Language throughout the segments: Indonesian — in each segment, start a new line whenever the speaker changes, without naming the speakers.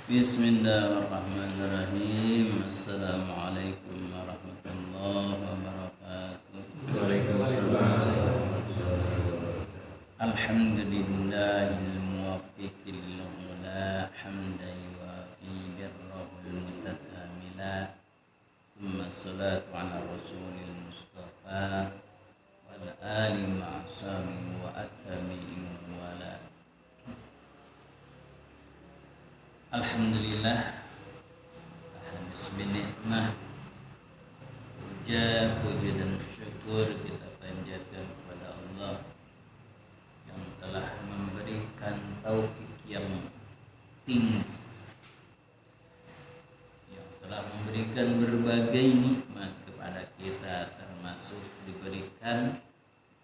Bismillahirrahmanirrahim. Assalamualaikum warahmatullahi wabarakatuh.
Waalaikumsalam.
Alhamdulillahil muwaffiqil ula hamdan yuwafi birrahul mutakamila. Thumma salatu ala rasulil mustafa wal ali ma'asami wa atami'in wala. Alhamdulillah, bismillah, puji dan syukur kita panjatkan kepada Allah yang telah memberikan taufik yang tinggi, yang telah memberikan berbagai nikmat kepada kita, termasuk diberikan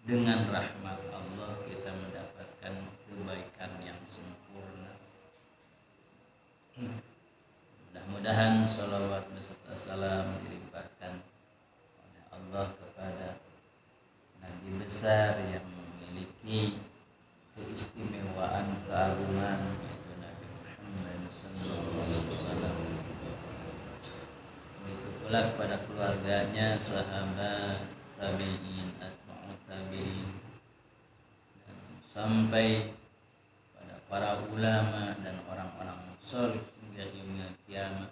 dengan rahmat Allah kita mendapatkan kebaikan yang sempurna. Mudah-mudahan sholawat beserta salam dilimpahkan oleh Allah kepada Nabi besar yang memiliki keistimewaan keagungan, yaitu Nabi Muhammad SAW. Begitu pula kepada keluarganya, sahabat, tabi'in, atba'ut tabi'in, dan sampai pada para ulama dan orang-orang soleh hingga yaumil kiamat.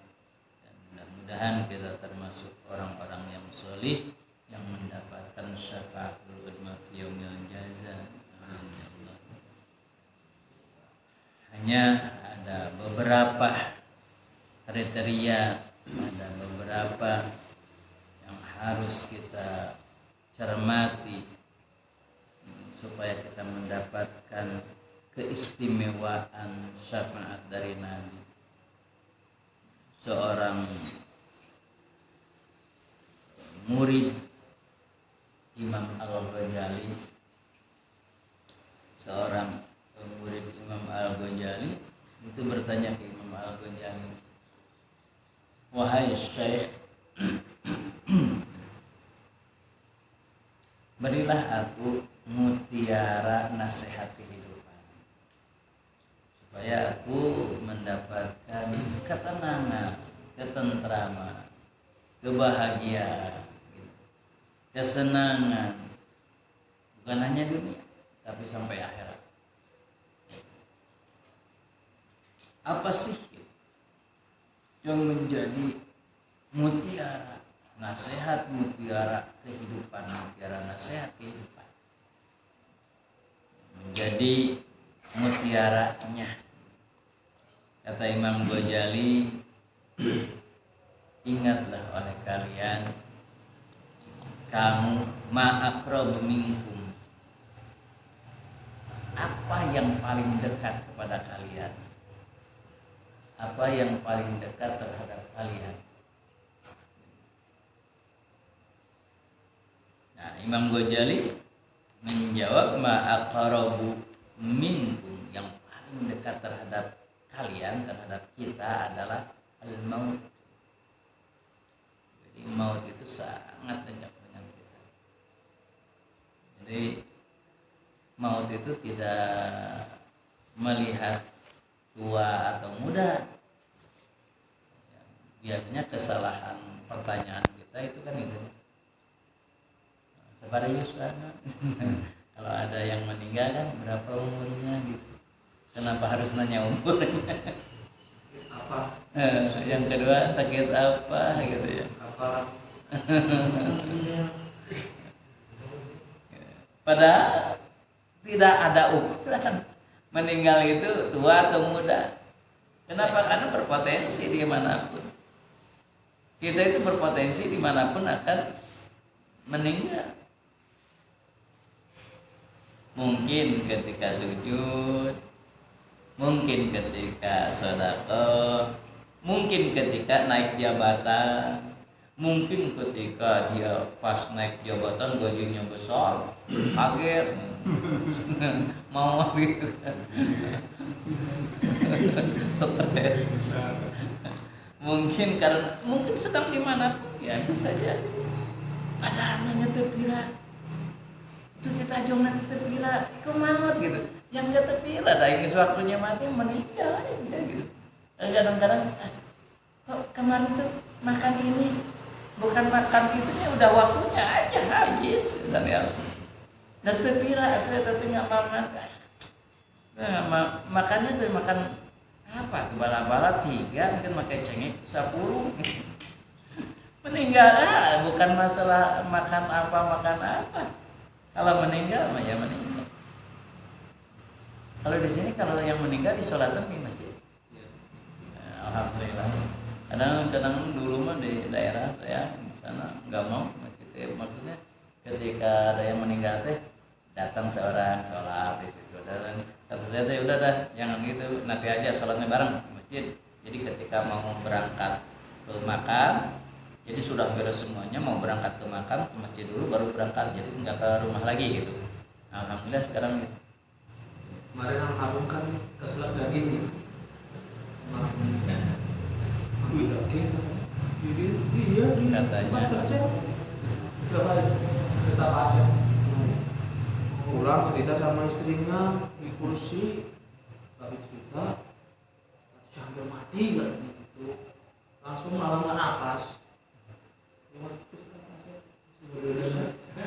Dan mudah-mudahan kita termasuk orang-orang yang soleh yang mendapatkan syafaatul udma fi yaumil jaza. Hanya ada beberapa kriteria, ada beberapa yang harus kita cermati supaya kita mendapatkan keistimewaan syafaat dari Nabi. Seorang murid Imam Al-Ghazali, itu bertanya ke Imam Al-Ghazali, "Wahai Syekh, berilah aku mutiara nasihat kehidupan supaya aku mendapatkan ketenangan, ketentraman, kebahagiaan, kesenangan, bukan hanya dunia tapi sampai akhirat." Apa sih yang menjadi mutiara nasihat, mutiara kehidupan, mutiara nasihat kehidupan, menjadi mutiaranya? Kata Imam Ghazali, ingatlah oleh kalian, kamu ma'aqrabu minkum, apa yang paling dekat kepada kalian, apa yang paling dekat terhadap kalian. Nah, Imam Ghazali menjawab, ma'aqrabu minkum, yang paling dekat terhadap kalian, terhadap kita adalah al-maut. Jadi maut itu sangat dekat dengan kita. Jadi maut itu tidak melihat tua atau muda. Biasanya kesalahan pertanyaan kita itu kan itu. Sabarius banget. Kalau ada yang meninggal kan berapa umurnya gitu. Kenapa harus nanya umurnya?
Apa?
Yang kedua sakit apa gitu ya.
Apa?
Padahal tidak ada ukuran meninggal itu tua atau muda. Kenapa? Karena berpotensi dimanapun. Kita itu berpotensi dimanapun akan meninggal. Mungkin ketika sujud, mungkin ketika sedekah, mungkin ketika naik jabatan, mungkin ketika dia pas naik jabatan gajinya besar, kaget, mau gitu kan, stres. Mungkin karena sedang di mana pun ya bisa jadi. Padahal nanya tepira itu kita jong nanti tepira, ikut maut gitu. Yang gak tepira, dah ini waktunya mati meninggal aja gitu. Dan kadang-kadang kok kemarin tuh makan ini bukan makan itunya udah waktunya aja habis dan ya. Dan tepira atau tapi nggak mamat. Makannya tuh makan apa tuh bala-bala 3 mungkin pakai cengek 10 meninggal bukan masalah makan apa kalau meninggal mah ya meninggal. Kalau di sini kalau yang meninggal disolatan di masjid alhamdulillah. Kadang-kadang dulu mah di daerah saya di sana nggak mau masjid maksudnya ketika ada yang meninggal teh datang seorang sholat di situ dan kata saya teh udah dah jangan gitu nanti aja sholatnya bareng di masjid. Jadi ketika mau berangkat ke makam jadi sudah beres semuanya mau berangkat ke makam ke masjid dulu baru berangkat jadi nggak ke rumah lagi gitu. Alhamdulillah sekarang gitu.
Kemarin yang Harun kan keselak daging nih. Iya,
Katanya.
kerja. Tiga kali kita pasang. Pulang cerita sama istrinya di kursi, tapi cerita hampir mati kan gitu. Langsung malah nggak napas.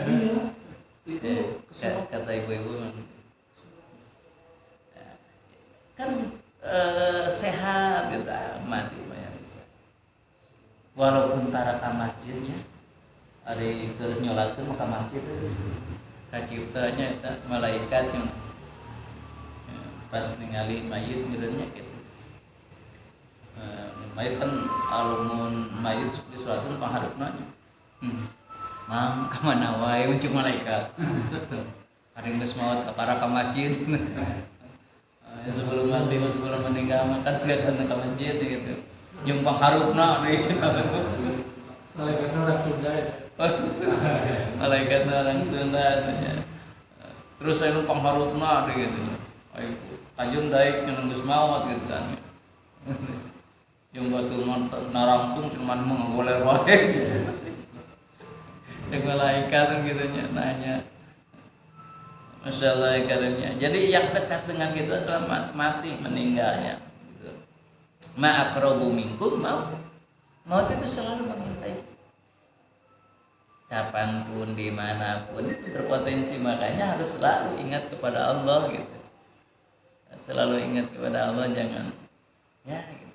Iya, itu
Kata ibu-ibu kan sehat gitu mati banyak bisa walaupun taraka masjidnya ada nyolatkan maka masjid kaciptanya itu malaikat yang pas ningali mayit miranya gitu mayit kan alumun mayit disulatkan pangharupna mang kemana wae muncul malaikat hari geus maot kapara ka masjid sebelum mati sebelum meninggal makan kelihatan ke masjid gitu nyumpang harupna gitu
malaikatnya orang Sunda ya.
Malaikatnya orang Sunda terus saya numpang harupna gitu ayo kajun daik yang geus maot gitu kan yang batu narangtung cuman menggoler wae yang malaikat gitu nanya Masya Allah karenanya. Jadi yang dekat dengan itu adalah mati meninggalnya. Gitu. Ma'akrobu minkum maut itu selalu mengintai. Kapanpun dimanapun itu berpotensi makanya harus selalu ingat kepada Allah gitu. Selalu ingat kepada Allah jangan ya gitu.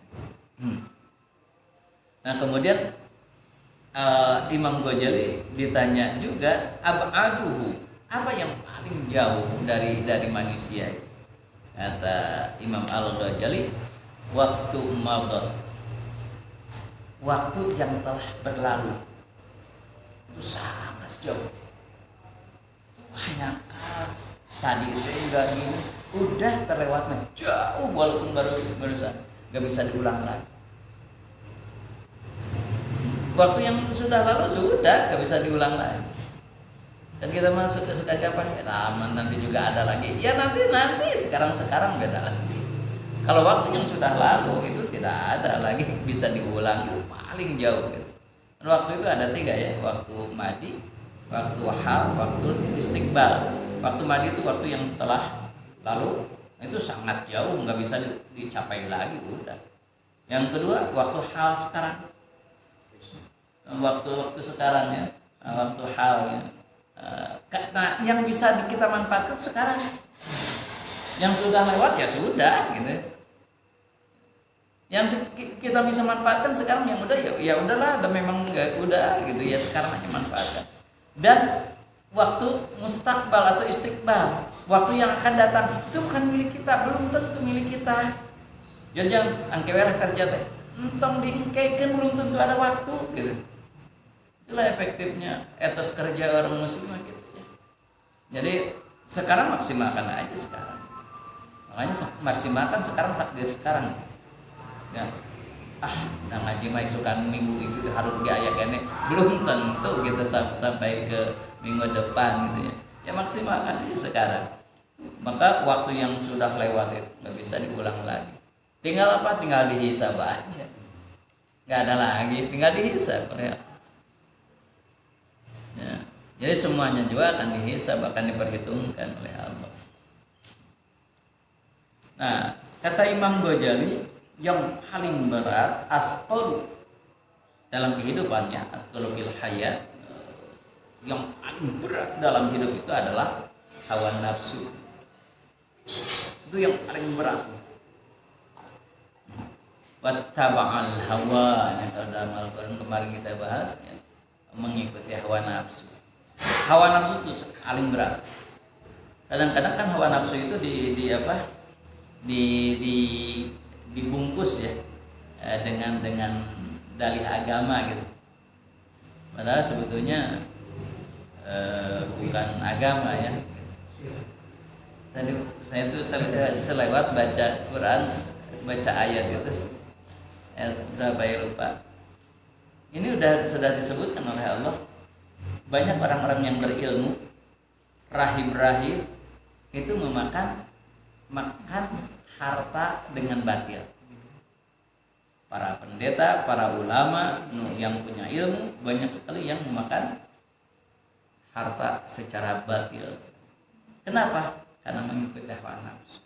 Nah kemudian Imam Ghazali ditanya juga ab'aduhu apa yang paling jauh dari manusia? Kata Imam Al-Ghazali, waktu madat, waktu yang telah berlalu itu sangat jauh. Banyak tadi itu enggak gini, udah terlewat jauh walaupun baru nggak bisa diulang lagi. Waktu yang sudah lalu sudah nggak bisa diulang lagi. Dan kita masuk ke suka gampang lama nanti juga ada lagi ya nanti sekarang beda lagi. Kalau waktu yang sudah lalu itu tidak ada lagi bisa diulang itu paling jauh gitu. Dan waktu itu ada 3 ya, waktu madi, waktu hal, waktu istiqbal. Waktu madi itu waktu yang telah lalu itu sangat jauh nggak bisa dicapai lagi udah. Yang kedua waktu hal sekarang, waktu sekarang ya, waktu halnya. Nah, yang bisa kita manfaatkan sekarang, yang sudah lewat ya sudah gitu. Yang kita bisa manfaatkan sekarang yang udah ya udahlah, dan memang nggak udah gitu ya sekarang aja manfaatkan. Dan waktu mustakbal atau istiqbal, waktu yang akan datang itu bukan milik kita, belum tentu milik kita. Jangan angkewelah kerja teh, entong diengkekeun belum tentu ada waktu gitu. Itulah efektifnya etos kerja orang muslim gitu ya. Jadi sekarang maksimalkan aja sekarang. Makanya maksimalkan sekarang, takdir sekarang. Ya. Nah ngaji mah isukan minggu itu harus gaya kene. Belum tentu kita sampai ke minggu depan gitu ya. Ya maksimalkan aja sekarang. Maka waktu yang sudah lewat itu nggak bisa diulang lagi. Tinggal apa? Tinggal dihisab aja. Nggak ada lagi, tinggal dihisab ya. Ya, jadi semuanya juga akan dihisab, akan diperhitungkan oleh Allah. Nah, kata Imam Ghazali, yang paling berat asqalu dalam kehidupannya, asqalu fil hayat, yang paling berat dalam hidup itu adalah hawa nafsu. Itu yang paling berat. Wattaba'al hawa, kalau dalam Al-Quran kemarin kita bahas ya, mengikuti hawa nafsu. Hawa nafsu itu paling berat. Kadang-kadang kan hawa nafsu itu dibungkus ya dengan dalih agama gitu. Padahal sebetulnya bukan agama ya. Tadi saya tuh selewat baca Quran, baca ayat itu. Berapa ya lupa. Ini sudah disebutkan oleh Allah. Banyak orang-orang yang berilmu, rahib-rahib itu makan harta dengan batil. Para pendeta, para ulama yang punya ilmu banyak sekali yang memakan harta secara batil. Kenapa? Karena mengikuti hawa nafsu.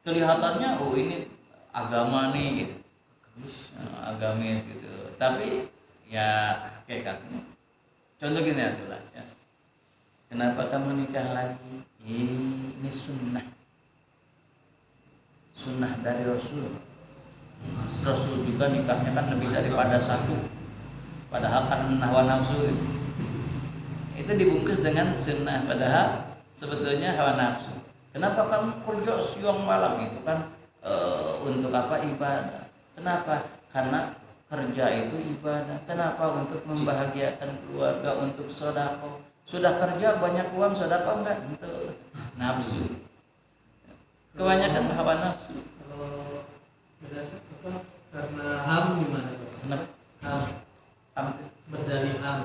Kelihatannya ini agama nih gitu, agamis gitu. Tapi ya hakikatnya, contoh gini atulah ya. Kenapa kamu nikah lagi? Ini sunnah dari Rasul. Rasul juga nikahnya kan lebih daripada satu. Padahal kan hawa nafsu itu dibungkus dengan sunnah, padahal sebetulnya hawa nafsu. Kenapa kamu kerja siang malam? Itu kan untuk apa? Ibadah. Kenapa? Karena kerja itu ibadah. Kenapa? Untuk membahagiakan keluarga, untuk sedekah. Sudah kerja banyak uang, sedekah enggak? Untuk nafsu. Kebanyakan hawa nafsu.
Kalau berdasar apa? Karena ham gimana tuh?
Kenapa?
Ham berdalih ham.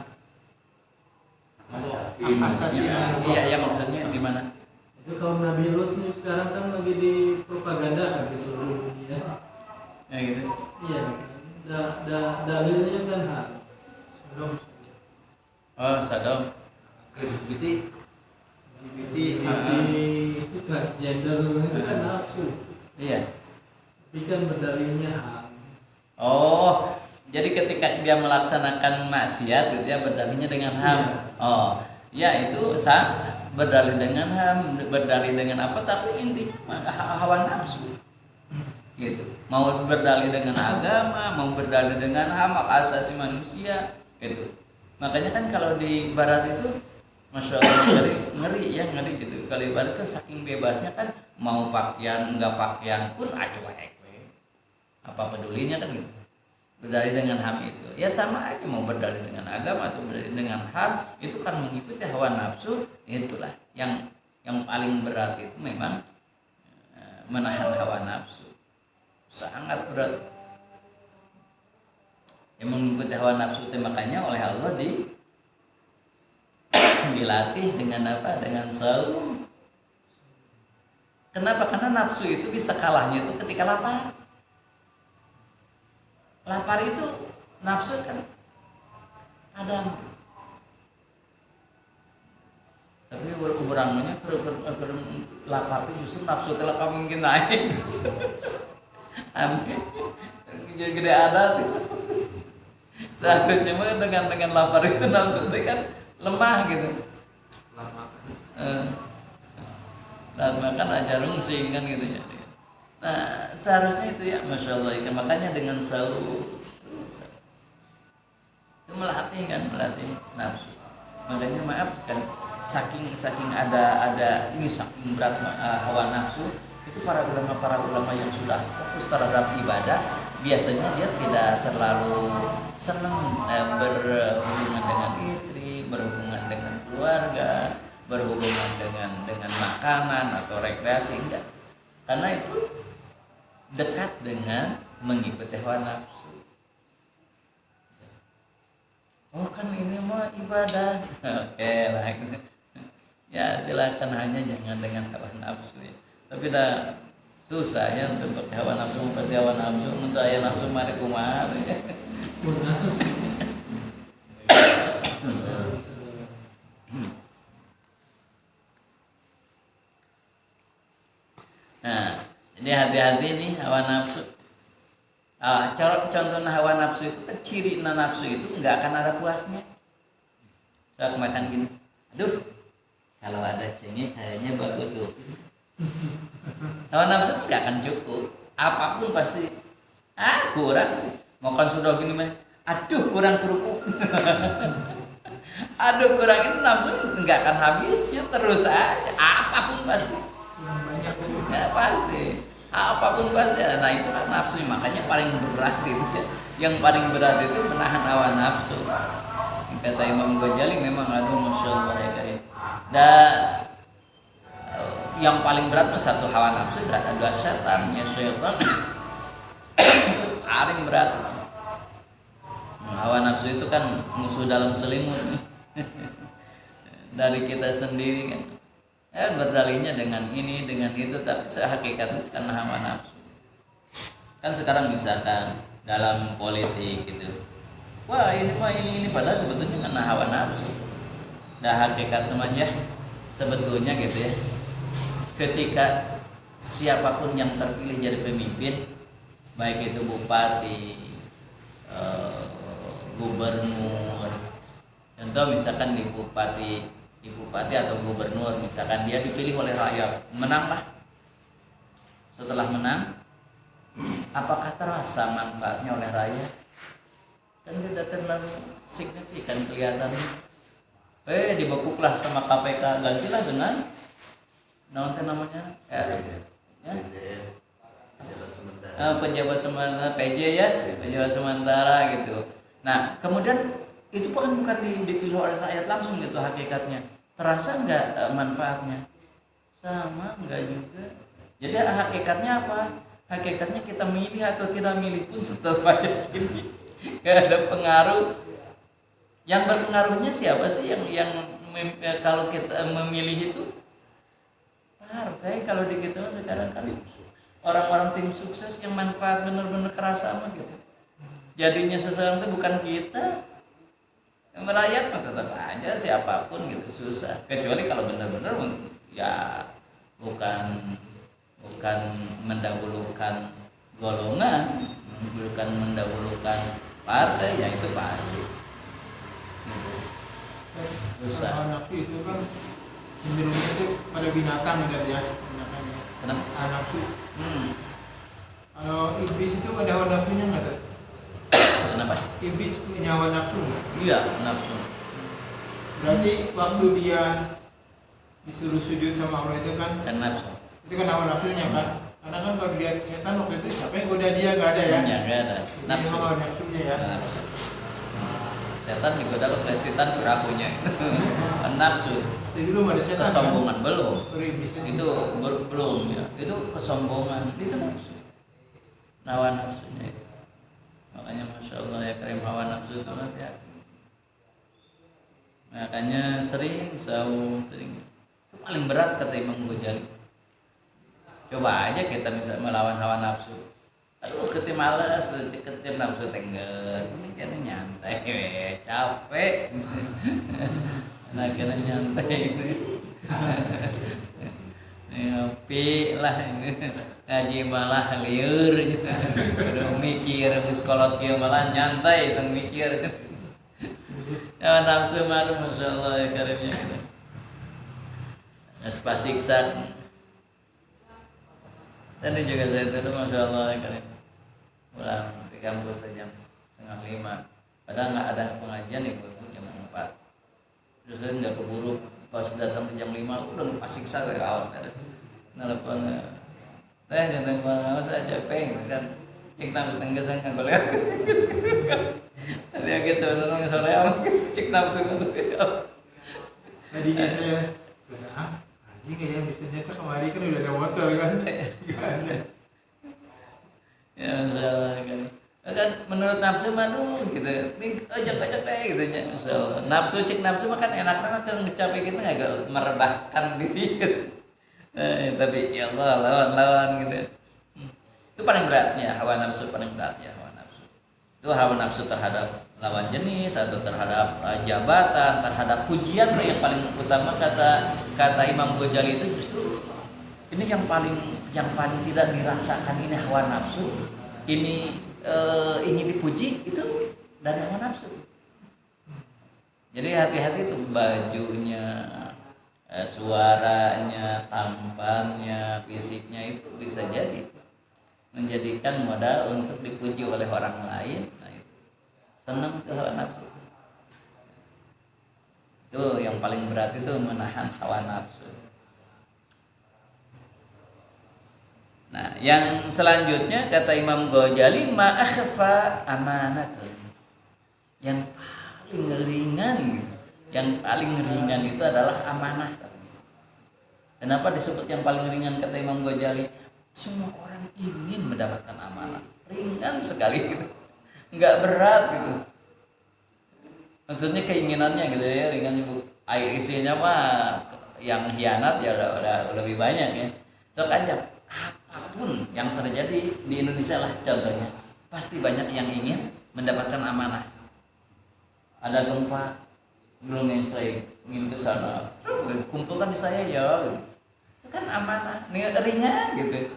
Asasi
Iya, maksudnya di mana?
Itu kaum Nabi Lut nih sekarang kan lagi dipropagandakan ke seluruh dunia.
Ya gitu.
Iya. Dalilnya kan ham.
Sadom.
LGBT
Itu transgender itu kan nafsu.
Iya.
Tapi kan berdalilnya ham.
Oh, jadi ketika dia melaksanakan maksiat gitu ya, berdalihnya dengan ham. Ya itu berdalih dengan ham, berdalih dengan apa? Tapi intinya hawa nafsu. Gitu. Mau berdalih dengan agama, mau berdalih dengan ham, hak asasi manusia, gitu. Makanya kan kalau di barat itu, masya Allah ngeri gitu. Kalau di barat kan saking bebasnya kan, mau pakaian enggak pakaian pun acuek. Apa pedulinya kan gitu. Berdalih dengan ham itu ya sama aja, mau berdalih dengan agama atau berdalih dengan ham itu kan mengikuti hawa nafsu. Itulah yang paling berat itu memang menahan hawa nafsu, sangat berat. Yang mengikuti hawa nafsu itu makanya oleh Allah dilatih dengan apa? Dengan saum. Kenapa? Karena nafsu itu bisa kalahnya itu ketika lapar. Lapar itu nafsu kan Adam. Tapi orangnya lapar itu justru nafsu telah kamu mungkin naik. Aneh. Jadi gede ada tuh. Seharusnya mah dengan lapar itu nafsu itu kan lemah gitu. Saat makan aja rungsing kan gitu ya. Nah seharusnya itu ya, masya Allah ikan. Makanya dengan sahur itu melatih nafsu. Makanya maaf kan saking ada ini saking berat hawa nafsu itu para ulama yang sudah fokus terhadap ibadah biasanya dia tidak terlalu senang berhubungan dengan istri, berhubungan dengan keluarga, berhubungan dengan makanan atau rekreasi, enggak. Karena itu dekat dengan mengikuti hawa nafsu. Oh kan ini mah ibadah. Oke lah. Ya silakan, hanya jangan dengan hawa nafsu ya. Tapi dah susah ya untuk pakai hawa nafsu, pasti hawa nafsu untuk ayah nafsu mari kumar. Dia hati-hati nih hawa nafsu. Contoh hawa nafsu itu kan ciri nafsu itu nggak akan ada puasnya. Saat makan gini, aduh kalau ada cengek kayaknya bagus tuh. Hawa nafsu nggak akan cukup. Apapun pasti kurang. Makan sudah gini mah, aduh kurang kerupuk. Aduh kurang ini nafsu nggak akan habisnya terus aja. Apapun pasti.
Kurang banyak.
Ya pasti. Apapun pasti. Nah itulah nafsu, makanya paling berat itu ya. Yang paling berat itu menahan hawa nafsu. Kata Imam Ghazali memang aduh masya Allah ya karim. Dan yang paling berat satu hawa nafsu dan dua setan ya syaitan. Itu paling berat. Hawa nafsu itu kan musuh dalam selimut dari kita sendiri kan. Berdalihnya dengan ini dengan itu, tapi hakikatnya karena hawa nafsu. Kan sekarang misalkan dalam politik gitu, wah ini padahal sebetulnya karena hawa nafsu. Nah hakikat namanya sebetulnya gitu ya, ketika siapapun yang terpilih jadi pemimpin, baik itu bupati, gubernur, contoh misalkan di bupati atau gubernur, misalkan dia dipilih oleh rakyat, menanglah. Setelah menang, apakah terasa manfaatnya oleh rakyat? Kan tidak terlalu signifikan kelihatannya. Dibekuklah sama KPK, gantilah dengan namanya pejabat sementara PJ ya, pejabat sementara gitu. Nah kemudian itu bukan dipilih oleh rakyat langsung gitu hakikatnya. Terasa nggak manfaatnya? Sama nggak juga. Jadi hakikatnya apa? Hakikatnya kita milih atau tidak milih pun setelah macam ini nggak ada pengaruh. Yang berpengaruhnya siapa sih yang kalau kita memilih itu? Partai. Kalau di kita sekarang kan orang-orang tim sukses yang manfaat benar-benar kerasa mah gitu. Jadinya seseorang itu bukan kita. Merakyat mah tetap aja siapapun gitu susah. Kecuali kalau benar-benar ya bukan mendahulukan golongan, bukan mendahulukan partai, ya itu pasti. Gitu. Susah.
Hawa nafsu itu kan cenderungnya itu pada binatang gitu ya.
Kenapa?
Nafsu. Kalau iblis itu ada hawa nafsunya nggak tuh?
Kenapa?
Iblis punya hawa nafsu.
Iya, nafsu.
Berarti waktu dia disuruh sujud sama Allah itu kan
Nafsu.
itu kan hawa nafsunya kan. Karena kan kalau dia setan waktu itu siapa yang goda dia nggak ada ya.
Ya nggak ada.
Nafsu. Hawa nafsunya ya.
Nafsu. Setan digoda oleh setan perakunya itu. Nafsu.
Jadi belum ada setan.
Kesombongan belum.
Kan?
Itu belum ya. Itu kesombongan. Itu nafsu. Hawa nafsunya itu. Makanya masya Allah ya karim, hawa nafsu itu hati-hati. Makanya sering itu paling berat kata Imam Ghazali. Coba aja kita bisa melawan hawa nafsu. Aduh ketim males, ketim nafsu tengger. Ini kan nyantai, capek. Nah kena nyantai. Ngopi lah, ngaji malah liur gitu. Udah mikir, sekolah kia malah nyantai, teng mikir. Ya nafsu malu, masya Allah ya karimnya. Naspa siksa. Tadi juga saya itu, masya Allah ya karim. Pulang di kampus jam 4:30. Padahal nggak ada pengajian nih, jam 4. Terus saya nggak keburu. Pas datang ke jam 5 udah pas siksa ke kawan. Nelpon jangan mau saja peng kan cek nafsu tenggesan kan boleh tadi agak sebenarnya sore amat cek nafsu
Tadinya saya anjing kayak bisa nyetak kemari kan udah ada motor kan.
Ya masalah kan menurut nafsu mah gitu nih ajak gitu nya masalah nafsu cek nafsu mah kan enak banget kan ngecapai kita nggak merebahkan diri gitu. Tapi ya Allah lawan gitu. Itu paling beratnya hawa nafsu, paling beratnya hawa nafsu. Itu hawa nafsu terhadap lawan jenis atau terhadap jabatan, terhadap pujian yang paling utama kata Imam Ghazali itu justru ini yang paling yang paling tidak dirasakan ini hawa nafsu, ini ingin dipuji, itu dari hawa nafsu. Jadi hati-hati tuh, bajunya, suaranya, tampannya, fisiknya itu bisa jadi menjadikan modal untuk dipuji oleh orang lain. Nah itu senang ke hawa nafsu. Itu yang paling berat, itu menahan hawa nafsu. Nah, yang selanjutnya kata Imam Ghazali, ma akhfa amanatun. Yang paling ringan gitu. Yang paling ringan itu adalah amanah. Kenapa disebut yang paling ringan kata Imam Ghazali? Semua orang ingin mendapatkan amanah. Ringan sekali gitu. Enggak berat gitu. Maksudnya keinginannya gitu ya, ringan juga. Isinya mah yang hianat ya lebih banyak ya. Soalnya apapun yang terjadi di Indonesia lah contohnya, pasti banyak yang ingin mendapatkan amanah. Ada gempa, belum yang saya ingin ke sana, kumpulkan di saya ya, gitu. Itu kan amanah, ringan gitu.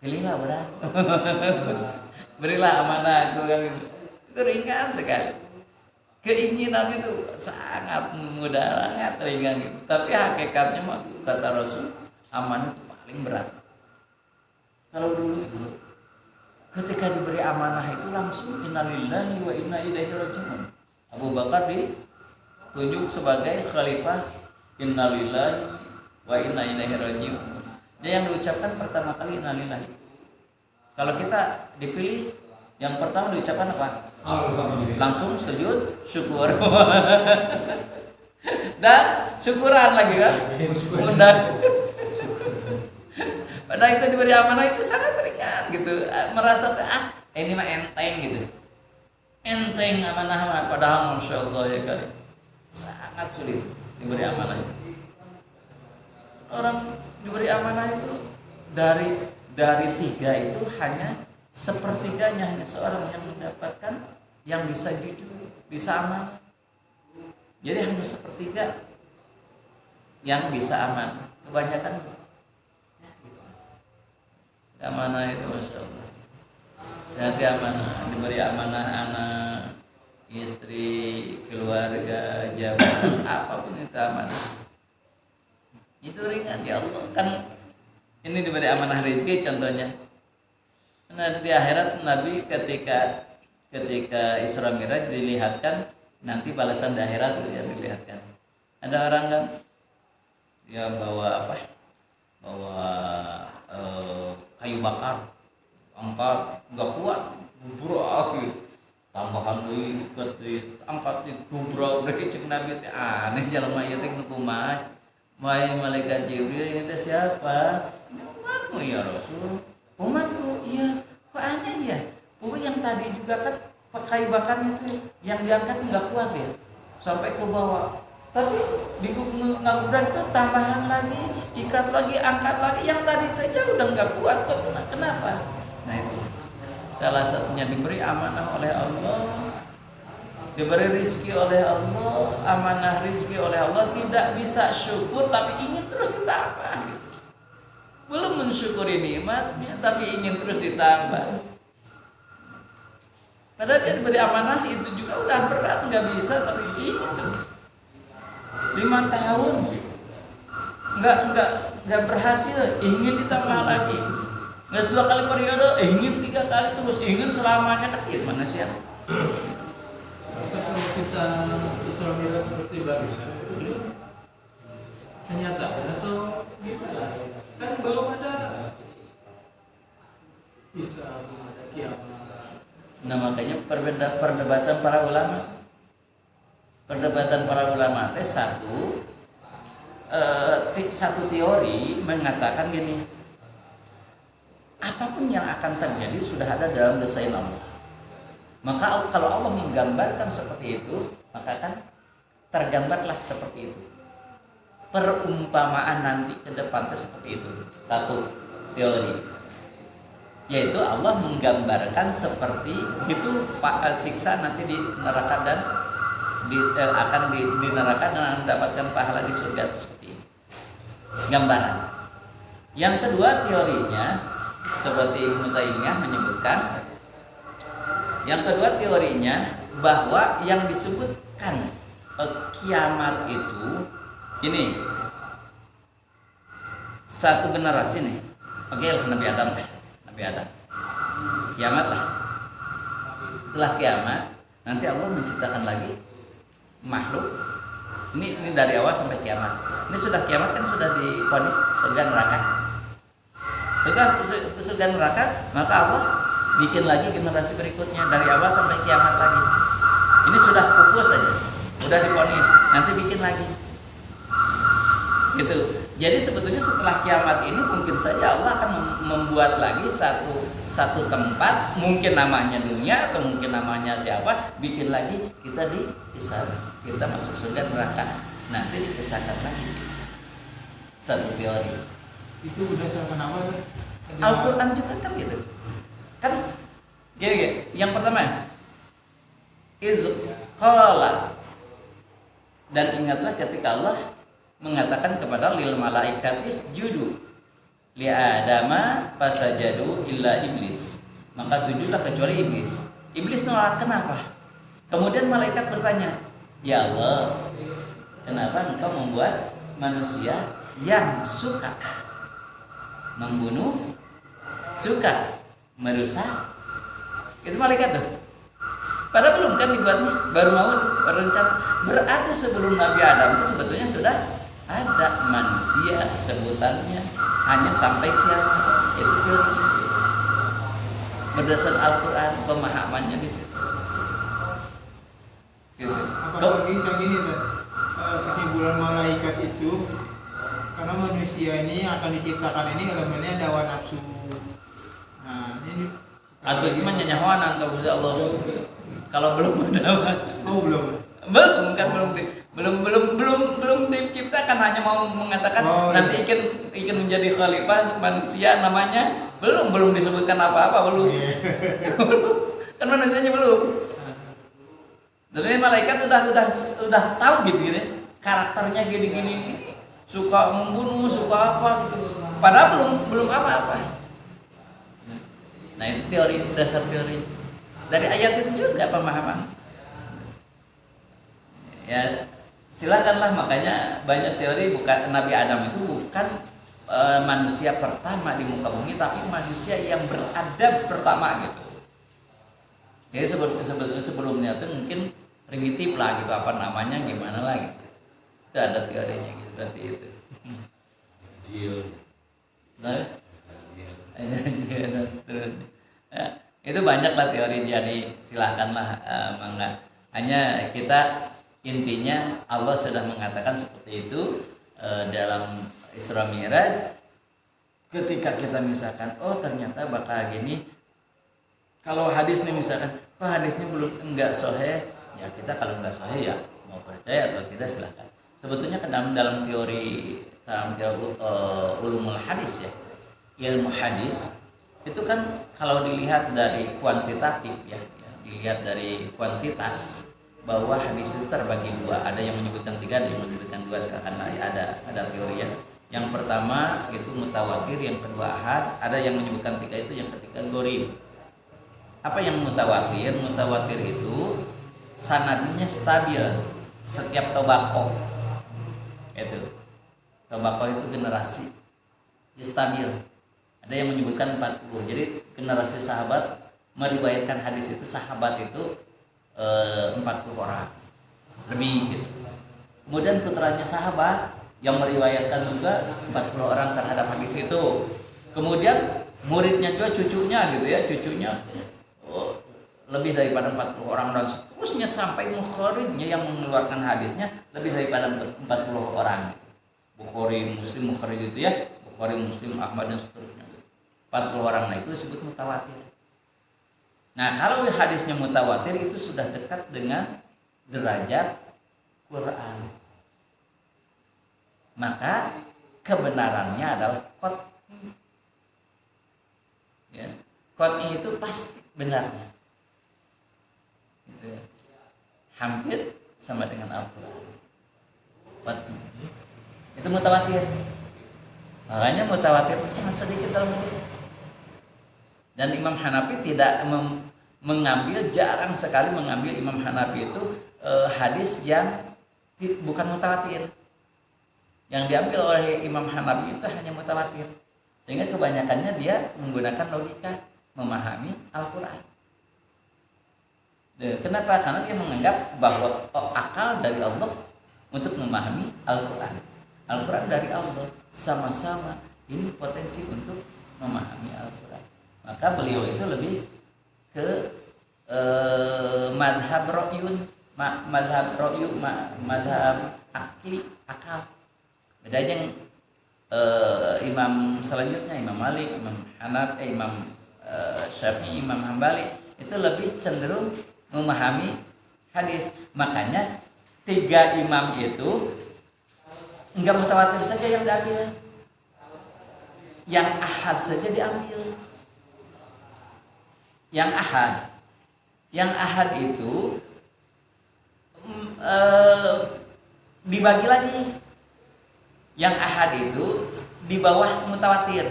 Pilihlah udah, berilah amanah aku kan gitu. Itu ringan sekali. Keinginan itu sangat mudah, sangat ringan gitu. Tapi hakikatnya mah kata Rasul, amanah itu paling berat. Kalau dulu itu ketika diberi amanah itu langsung innalillahi wa inna ilaihi raji'un. Abu Bakar ditunjuk sebagai khalifah, innalillahi wa inna ilaihi raji'un. Dia yang diucapkan pertama kali innalillahi. Kalau kita dipilih, yang pertama diucapkan apa? Langsung sujud syukur. Dan syukuran lagi kan? Dan padahal itu diberi amanah itu sangat ringan gitu. Merasa ini mah enteng gitu. Enteng amanah, padahal Masya Allah ya kali sangat sulit diberi amanah itu. Orang diberi amanah itu dari 3 itu hanya sepertiganya, hanya seorang yang mendapatkan, yang bisa jujur, bisa aman. Jadi hanya sepertiga yang bisa aman, kebanyakan amanah itu Masya Allah. Jadi amanah, diberi amanah anak, istri, keluarga, jabatan, apapun itu amanah. Itu ringan ya Allah. Kan ini diberi amanah rezeki contohnya. Nah di akhirat Nabi ketika Isra Mi'raj dilihatkan nanti balasan di akhirat itu ya dilihatkan. Ada orang kan dia bawa apa? Bawa kayu bakar, angkat nggak kuat, gubrak gitu. Tambahan deui angkat gubrak deui cek Nabi teh aneh jalma ieu teh nu kumaha. Wahai malaikat Jibril, ini teh siapa? Ini umatmu ya Rasul. Umatku, iya. Kok aneh ya? Yang tadi juga kan pakai bakarnya tuh yang diangkat nggak kuat ya, sampai ke bawah. Tapi di ngagubrak itu tambahan lagi, ikat lagi, angkat lagi. Yang tadi saja udah nggak kuat kok, kenapa? Nah itu salah satunya diberi amanah oleh Allah, diberi rizki oleh Allah, amanah rizki oleh Allah, tidak bisa syukur tapi ingin terus ditambah. Belum mensyukuri nikmatnya tapi ingin terus ditambah. Padahal dia diberi amanah itu juga udah berat, nggak bisa tapi ingin terus. 5 tahun nggak berhasil, ingin ditambah lagi. Nggak 2 kali periode, ingin 3 kali terus, ingin selamanya, kan gimana sih?
Kalau kisah Isra Mi'raj seperti bangsa ini kenyataan atau gimana? Kan belum ada Isa, belum ada kiamat.
Nah makanya perdebatan para ulama. Perdebatan para ulama teh satu teori mengatakan gini, apapun yang akan terjadi sudah ada dalam desain Allah. Maka kalau Allah menggambarkan seperti itu, maka kan tergambarlah seperti itu. Perumpamaan nanti ke depan seperti itu. Satu teori, yaitu Allah menggambarkan seperti itu siksa nanti di neraka dan akan di neraka dan mendapatkan pahala di surga seperti ini. Gambaran. Yang kedua teorinya seperti Ibnu Taimiyah menyebutkan, yang kedua teorinya bahwa yang disebutkan kiamat itu ini satu generasi nih. Oke, Nabi Adam. Kiamat lah. Setelah kiamat nanti Allah menciptakan lagi makhluk. Ini dari awal sampai kiamat. Ini sudah kiamat kan sudah divonis surga neraka. Surga neraka, maka Allah bikin lagi generasi berikutnya dari awal sampai kiamat lagi. Ini sudah pupus saja, udah divonis, nanti bikin lagi. Gitu. Jadi sebetulnya setelah kiamat ini mungkin saja Allah akan membuat lagi satu tempat, mungkin namanya dunia atau mungkin namanya siapa, bikin lagi kita di sana. Kita masuk surga neraka, nanti dikisahkan lagi. Satu teori.
Itu berdasarkan apa tuh?
Al-Quran juga kan gitu. Kan gini. Yang pertama, qala, dan ingatlah ketika Allah mengatakan kepada lil malaikatis judu li adama fasajadu illa iblis, maka sujudlah kecuali iblis. Iblis nolak, kenapa? Kemudian malaikat bertanya, ya Allah, kenapa engkau membuat manusia yang suka membunuh, suka merusak? Itu malaikat tuh. Padahal belum kan dibuatnya, baru mau tuh, baru rencana. Berarti sebelum Nabi Adam itu sebetulnya sudah ada manusia, sebutannya hanya sampai kiamat. Itu teori. Berdasarkan Al-Quran, pemahamannya di situ. Gitu.
Apalagi segini tuh, kesimpulan malaikat itu, karena manusia ini akan diciptakan ini elemennya ada hawa nafsu. Nah ini
atau gimana nyawanan kalau bisa Allah. Kalau belum ada, belum kan belum diciptakan, hanya mau mengatakan nanti ingin menjadi khalifah manusia, namanya belum disebutkan apa-apa, belum. Kan manusianya belum. Tapi malaikat udah tahu gitu ya, karakternya gini, suka membunuh, suka apa gitu. Padahal belum apa-apa. Nah itu teori, dasar teori. Dari ayat itu juga pemahaman. Ya silakanlah, makanya banyak teori bukan Nabi Adam itu bukan manusia pertama di muka bumi, tapi manusia yang beradab pertama gitu. Jadi sebelumnya itu mungkin primitif lah gitu, apa namanya gimana lah gitu. Itu ada teorinya gitu, seperti itu. Nah, dan seterusnya. Ya, itu banyaklah teori, jadi silakanlah mangga. Hanya kita intinya Allah sudah mengatakan seperti itu dalam Isra Mi'raj. Ketika kita misalkan ternyata bakal gini, kalau hadisnya misalkan hadisnya belum enggak sahih, ya kita kalau enggak sahih ya mau percaya atau tidak silakan. Sebetulnya kan dalam teori ulumul hadis ya, ilmu hadis itu kan kalau dilihat dari kuantitatif ya, dilihat dari kuantitas, bahwa hadis itu terbagi dua, ada yang menyebutkan 3, ada yang menyebutkan 2, silakan ada teori ya. Yang pertama itu mutawatir, yang kedua ahad, ada yang menyebutkan 3 itu, yang ketiga gharib. Apa yang mutawatir? Mutawatir itu sanadnya stabil setiap tobakoh. Itu tobakoh itu generasi stabil. Ada yang menyebutkan 40. Jadi generasi sahabat meriwayatkan hadis itu, sahabat itu 40 orang lebih gitu. Kemudian putranya sahabat yang meriwayatkan juga 40 orang terhadap hadis itu. Kemudian muridnya juga, cucunya gitu ya, cucunya lebih daripada 40 orang, dan seterusnya sampai mukharijnya yang mengeluarkan hadisnya lebih daripada 40 orang. Bukhari, Muslim, Mukharij itu ya, Bukhari, Muslim, Ahmad dan seterusnya. 40 orang, nah itu disebut mutawatir. Nah kalau hadisnya mutawatir itu sudah dekat dengan derajat Quran, maka kebenarannya adalah qat'i. Ya, qat'i itu pasti benarnya. Gitu ya. Hampir sama dengan Al-Quran. Qat'i. Itu mutawatir. Makanya mutawatir itu sangat sedikit dalam hadis. Dan Imam Hanafi tidak mengambil, jarang sekali mengambil Imam Hanafi itu hadis yang bukan mutawatir. Yang diambil oleh Imam Hanafi itu hanya mutawatir. Sehingga kebanyakannya dia menggunakan logika memahami Al-Quran. Kenapa? Karena dia menganggap bahwa akal dari Allah untuk memahami Al-Quran. Al-Quran dari Allah, sama-sama ini potensi untuk memahami Al-Quran. Maka beliau itu lebih ke madhab ro'yun, madhab akli, akal. Bedanya imam selanjutnya, Imam Malik, Imam Syafi'i, Imam Hambali itu lebih cenderung memahami hadis. Makanya 3 imam itu enggak mutawatir saja yang diambil, yang ahad saja diambil. Yang ahad itu dibagi lagi. Yang ahad itu di bawah mutawatir.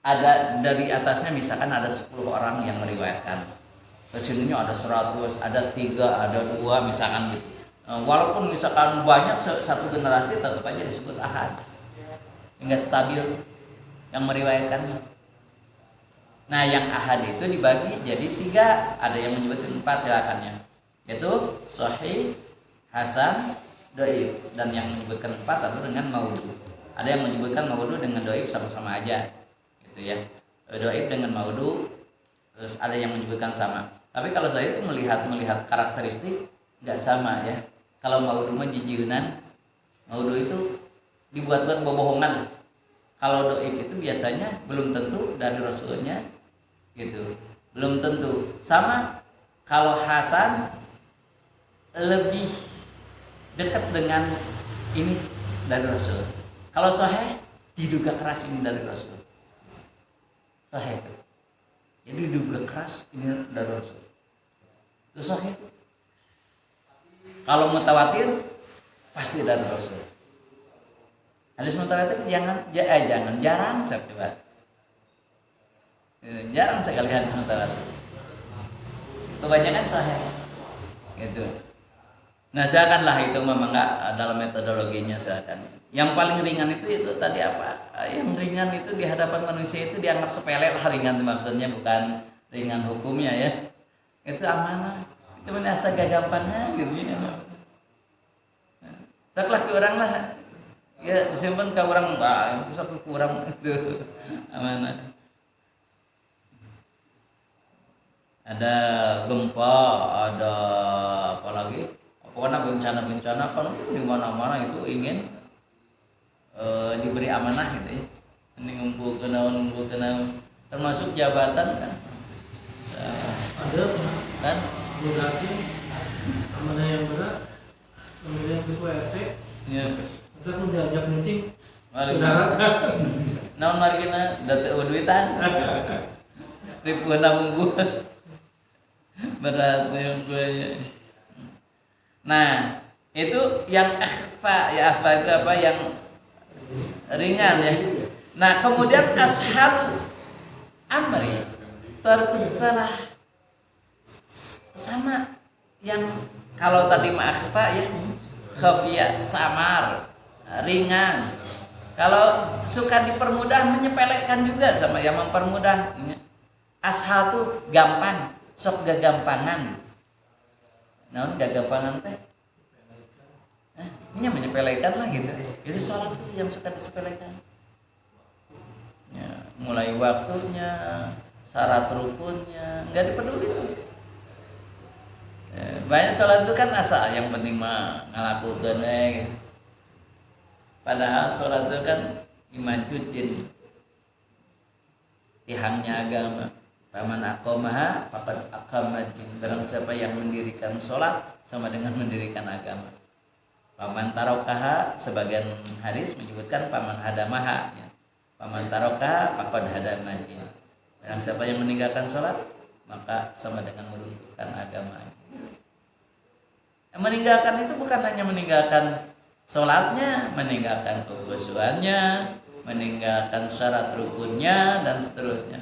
Ada dari atasnya misalkan ada 10 orang yang meriwayatkan. Kesininya ada 100, ada 3, ada 2 misalkan gitu. Walaupun misalkan banyak satu generasi tetap aja disebut ahad. Enggak stabil yang meriwayatkannya. Nah, yang ahad itu dibagi jadi 3, ada yang menyebutkan 4 silakannya. Yaitu sahih, hasan, dhaif, dan yang menyebutkan 4 atau dengan maudhu. Ada yang menyebutkan maudhu dengan dhaif sama-sama aja. Gitu ya. Dhaif dengan maudhu, terus ada yang menyebutkan sama. Tapi kalau saya itu melihat karakteristik enggak sama ya. Kalau maudhu mah jijieunan, maudhu itu dibuat-buat bohongan. Kalau dhaif itu biasanya belum tentu dari rasulnya gitu. Belum tentu. Sama kalau hasan lebih dekat dengan ini dari Rasul. Kalau sahih diduga keras ini dari Rasul. Sahih itu. Jadi diduga keras ini dari Rasul. Itu sahih itu. Kalau mutawatir pasti dari Rasul. Hadis mutawatir jarang saya coba. Jarang sekali hadis mutawatir. Kebanyakan sahih. Gitu. Nah, silakanlah itu memang enggak dalam metodologinya silakan. Yang paling ringan itu tadi apa? Yang ringan itu di hadapan manusia itu dianggap sepele lah, ringan itu maksudnya, bukan ringan hukumnya ya. Itu amanah. Itu merasa gak gampangnya gitu ya. Sekelas ke orang lah. Ya disimpan ke orang, yang bisa kurang itu amanah. Ada gempa, ada apa lagi? Pokoknya bencana-bencana kan di mana-mana itu ingin diberi amanah gitu ya. Ini ngumpul ke naon, termasuk jabatan kan.
Ada
Kan
berarti amanah yang berat pemilihan ketua RT.
ya.
Kita pun diajak meeting.
Darat. Naon margina dateu duitan. Ribuan minggu. Berat yang gue. Nah, itu yang akhfa, ya akhfa itu apa, yang ringan ya. Nah, kemudian ashalu amri terkesalah sama yang kalau tadi ma'akhfa ya khafiyah, samar, ringan. Kalau suka dipermudah menyepelekan juga sama yang mempermudah. Ashal tuh gampang, sok gagampangan. Naon gagampangan teh? Ini menyepelekan lah gitu. Itu sholat tuh yang suka disepelekan. Ya, mulai waktunya, syarat rukunnya, nggak dipeduli tuh. Ya, banyak sholat itu kan asal yang penting mah ngalakukeun gitu. Padahal sholat itu kan imajuddin, tihangnya agama. Paman aqamaha faqad aqamaddin. Barang siapa yang mendirikan sholat sama dengan mendirikan agama. Paman tarokaha, sebagian hadis menyebutkan paman hadamaha ya. Paman tarokaha faqad hadamaddin. Barang siapa yang meninggalkan sholat maka sama dengan meruntuhkan agama. Meninggalkan itu bukan hanya meninggalkan Sholatnya meninggalkan kekhusyuannya, meninggalkan syarat rukunnya dan seterusnya.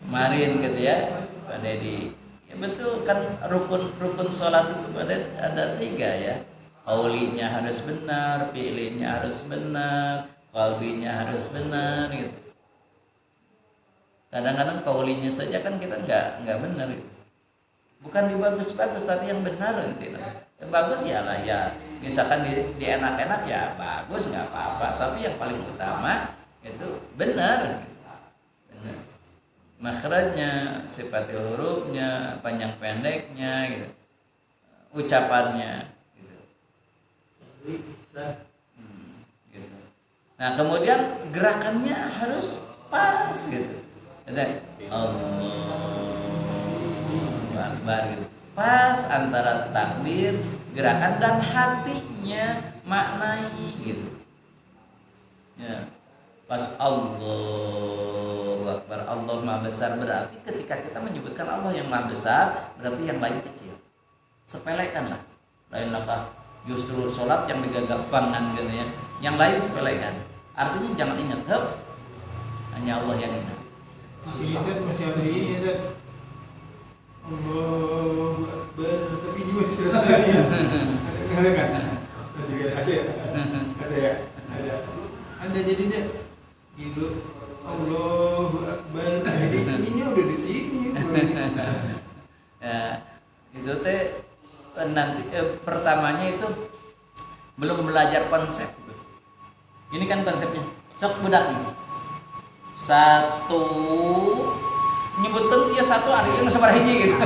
Kemarin gitu ya Pak Dedi, ya betul kan rukun sholat itu ada 3 ya. Qaulinya harus benar, fi'linya harus benar, qalbinya harus benar gitu. Kadang-kadang qaulinya saja kan kita nggak benar gitu. Bukan dibagus-bagus tapi yang benar gitu. Yang bagus ya lah ya. Misalkan di enak-enak ya bagus nggak apa-apa, tapi yang paling utama itu benar. Benar. Makhrajnya, sifatil hurufnya, panjang pendeknya gitu. Ucapannya gitu. Gitu. Nah, kemudian gerakannya harus pas gitu. Allahu Akbar gitu. Pas antara takbir, gerakan dan hatinya maknai gitu. Ya. Pas Allahu Akbar, Allah Maha Besar, berarti ketika kita menyebutkan Allah yang Maha Besar, berarti yang lain kecil. Sepelekanlah. Lainlah justru sholat yang digagapangkan gitu ya. Yang lain sepelekan. Artinya jangan ingat, hanya Allah yang ingat.
Di sini Ted masih ada ini Ted. Allahu Akbar, tapi ini masih selesai ya. Ada kan? Ada ya. Ada jadi dia gitu. Allahu Akbar. Jadi ininya udah di sini.
Ya, itu teh nanti pertamanya itu belum belajar konsep. Ini kan konsepnya. Sok budak nih. Satu nyebutkan ya satu hari yang sebar hiji gitu. 3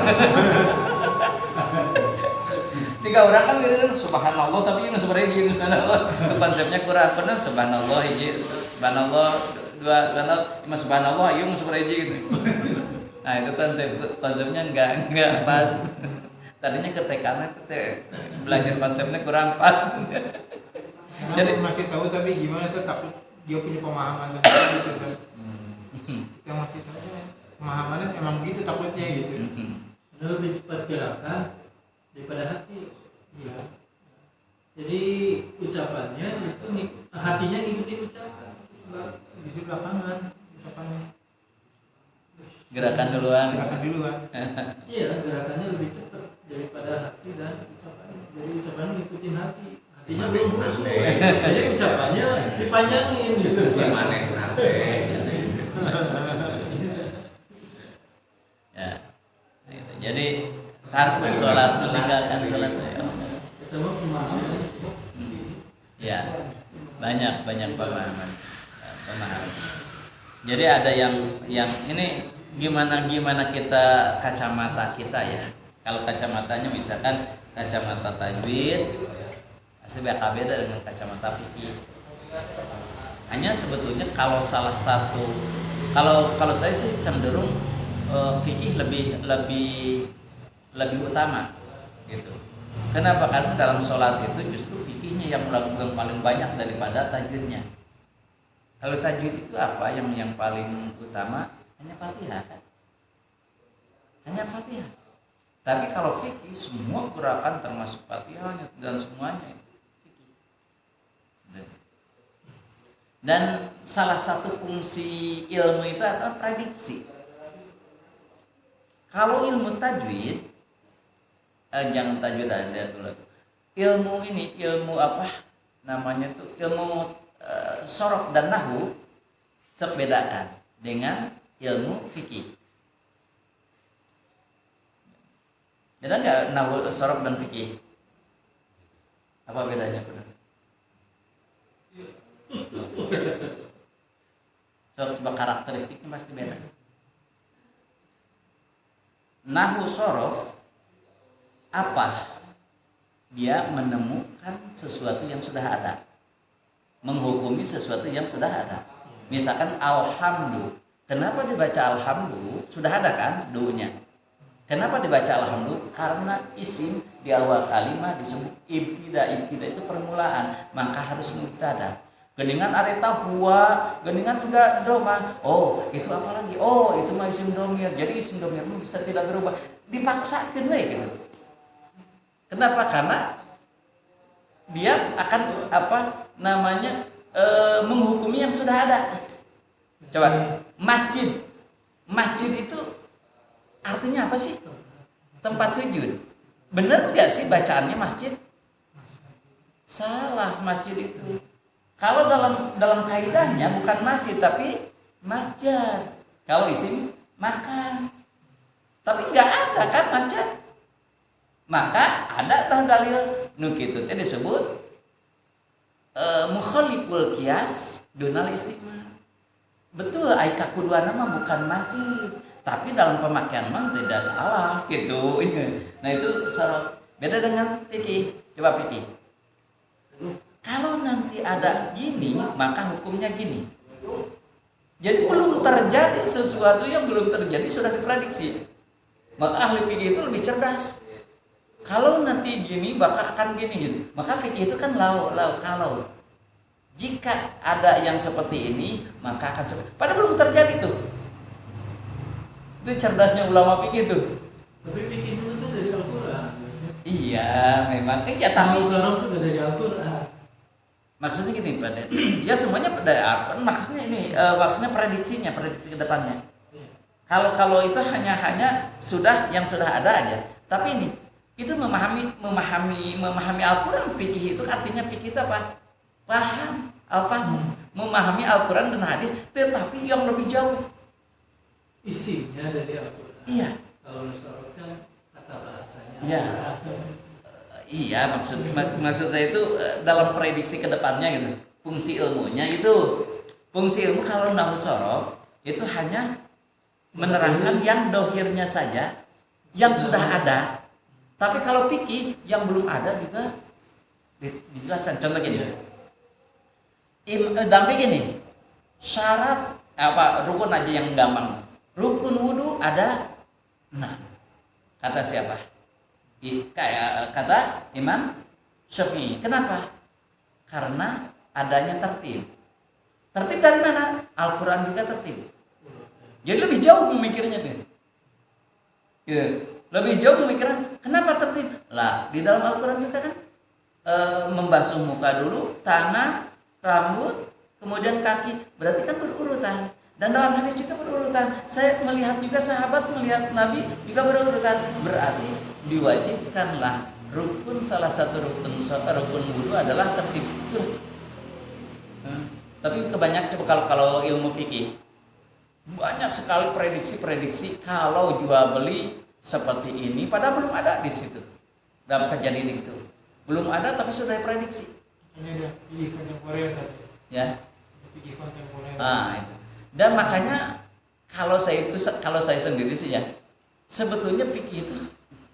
orang kan gitu subhanallah tapi yang sebar hiji subhanallah. Itu konsepnya kurang benar subhanallah hiji, subhanallah 2 subhanallah ayo sebar hiji gitu. Nah, itu konsepnya enggak pas. Tadinya ketekannya belajar konsepnya kurang pas.
Jadi masih tahu tapi gimana tuh takut dia punya pemahaman sendiri gitu kan. Kita masih tahu pemahamannya emang gitu takutnya gitu.
Lebih cepat gerakan daripada hati. Ya. Jadi ucapannya itu hatinya ngikutin ucapan.
Di belakangan ucapannya.
Gerakan duluan.
Iya, gerakannya lebih cepat daripada hati dan ucapannya. Jadi ucapannya ngikutin hati. Hatinya belum busuk. Jadi ucapannya dipanjangin gitu.
Ya. Gitu. Jadi tarkus sholat, meninggalkan sholat ya banyak pemahaman. Jadi ada yang ini gimana kita kacamata kita ya. Kalau kacamatanya misalkan kacamata tajwid pasti bakal beda dengan kacamata fikih. Hanya sebetulnya kalau salah satu kalau saya sih cenderung fikih lebih utama gitu. Kenapa? Karena dalam sholat itu justru fikihnya yang melakukan paling banyak daripada tajwidnya. Kalau tajwid itu apa yang paling utama? Hanya Fatihah kan? Hanya Fatihah. Tapi kalau fikih semua gerakan termasuk Fatihahnya dan semuanya itu fikih. Dan salah satu fungsi ilmu itu adalah prediksi. Kalau ilmu tajwid, jangan tajwid aja dulu. Ilmu apa namanya tuh ilmu sorof dan nahwu sebedakan dengan ilmu fikih. Beda nggak nahwu, sorof dan fikih? Apa bedanya benar? Coba karakteristiknya pasti beda. Nahwu sorof apa? Dia menemukan sesuatu yang sudah ada, menghukumi sesuatu yang sudah ada. Misalkan alhamdulillah. Kenapa dibaca alhamdulillah? Sudah ada kan dunya. Kenapa dibaca alhamdulillah? Karena isim di awal kalimat disebut ibtida itu permulaan, maka harus mubtada. Geningan areta huwa, geningan enggak doma. Oh, itu apa lagi? Oh, itu mah isim domir. Jadi isim domir bisa tidak berubah. Dipaksakan we gitu. Kenapa? Karena dia akan menghukumi yang sudah ada. Coba masjid itu artinya apa sih? Tempat sujud. Benar nggak sih bacaannya masjid? Salah, masjid itu. Kalau dalam kaidahnya bukan masjid tapi masjid. Kalau isim makan. Tapi nggak ada kan masjid. Maka ada dalil nu kitu teh disebut mukhaliful qiyas dunal istimah. Betul, ai kakuduana mah bukan masjid, tapi dalam pemakaian mah tidak salah gitu. Nah itu saraf. Beda dengan fikih. Coba fikih. Kalau nanti ada gini, maka hukumnya gini. Jadi belum terjadi sesuatu yang belum terjadi sudah diprediksi. Maka ahli fikih itu lebih cerdas. Kalau nanti gini, maka akan gini gitu. Maka fikih itu kan kalau. Jika ada yang seperti ini, maka akan seperti. Padahal belum terjadi tuh. Itu cerdasnya ulama fikih tuh.
Tapi fikih itu kan dari Al-Quran.
Iya, memang. Ya tapi
Al-Quran juga dari Al-Quran.
Maksudnya gini, Pak. Ya semuanya pada Al-Quran. Maksudnya ini, maksudnya prediksi ke depannya. Kalau itu hanya sudah yang sudah ada aja. Tapi ini itu memahami Al-Quran. Fikih itu artinya fikih itu apa? Paham, al-fahm, memahami Al-Quran dan hadis, tetapi yang lebih jauh.
Isinya dari Al-Quran.
Iya.
Kalau Nusrat kan kata bahasanya.
Iya. Iya, maksud saya itu dalam prediksi ke depannya gitu. Fungsi ilmunya itu. Fungsi ilmu kalau nahwu shorof itu hanya menerangkan yang dohirnya saja, yang sudah ada. Tapi kalau fikih yang belum ada juga dijelaskan. Contoh gini. Dalam fikih nih, syarat rukun aja yang gampang. Rukun wudu ada 6. Kata siapa? Kata Imam Syafi'i. Kenapa? Karena adanya tertib. Tertib dari mana? Al-Quran juga tertib. Jadi lebih jauh memikirnya tuh. Gitu. Lebih jauh memikirnya. Kenapa tertib? Lah, di dalam Al-Quran juga kan membasuh muka dulu, tangan, rambut, kemudian kaki. Berarti kan berurutan. Dan dalam hadis juga berurutan. Saya melihat juga sahabat melihat Nabi juga berurutan. Berarti diwajibkanlah salah satu rukun wudu adalah tertib. Tapi kebanyakan coba kalau ilmu fikih banyak sekali prediksi kalau jual beli seperti ini, padahal belum ada di situ dalam kejadian itu. Belum ada tapi sudah diprediksi.
Ini dia fikih kontemporer tadi.
Ya.
Fikih kontemporer.
Itu. Dan makanya kalau saya sendiri sih ya, sebetulnya fikih itu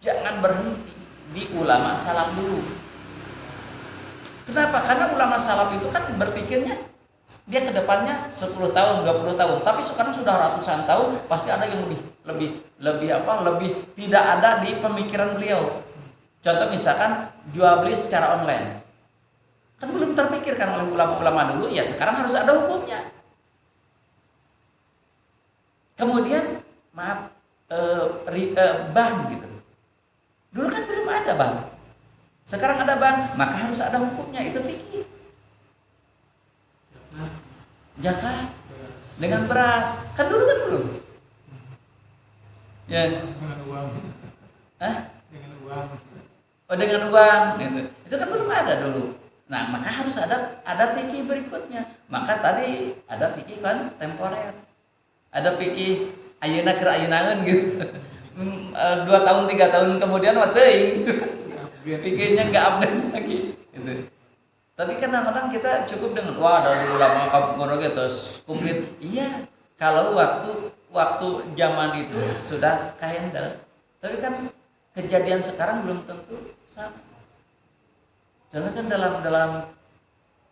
jangan berhenti di ulama salaf dulu. Kenapa? Karena ulama salaf itu kan berpikirnya dia ke depannya 10 tahun, 20 tahun, tapi sekarang sudah ratusan tahun, pasti ada yang lebih tidak ada di pemikiran beliau. Contoh misalkan jual beli secara online. Kan belum terpikirkan oleh ulama-ulama dulu, ya sekarang harus ada hukumnya. Kemudian bank gitu. Dulu kan belum ada bank. Sekarang ada bank, maka harus ada hukumnya, itu fikih. Zakat dengan beras, kan dulu kan belum. Ya.
Dengan uang. Dengan uang.
Oh dengan uang gitu. Itu kan belum ada dulu. Nah, maka harus ada fikih berikutnya. Maka tadi ada fikih kontemporer. Ada fikih ayeuna keur ayeunaeun gitu. 2 tahun 3 tahun kemudian mah teuing. Fikihnya enggak update lagi gitu. Tapi kadang-kadang kita cukup dengan dari ulama kapungkur terus komplit. Iya, kalau waktu zaman itu sudah kehandle. Tapi kan kejadian sekarang belum tentu sama. Karena kan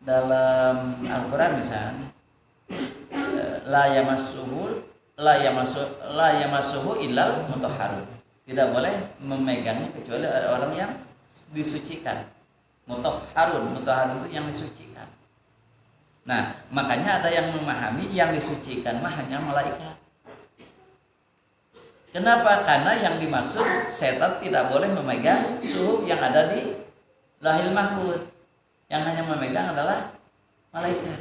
dalam Al-Quran misalnya la yamassuhu illal mutahharun. Tidak boleh memegangnya kecuali orang yang disucikan. Mutahharun itu yang disucikan. Nah, makanya ada yang memahami yang disucikan mah hanya malaikat. Kenapa? Karena yang dimaksud setan tidak boleh memegang suhuf yang ada di Lauhil Mahfuz. yang hanya memegang adalah malaikat.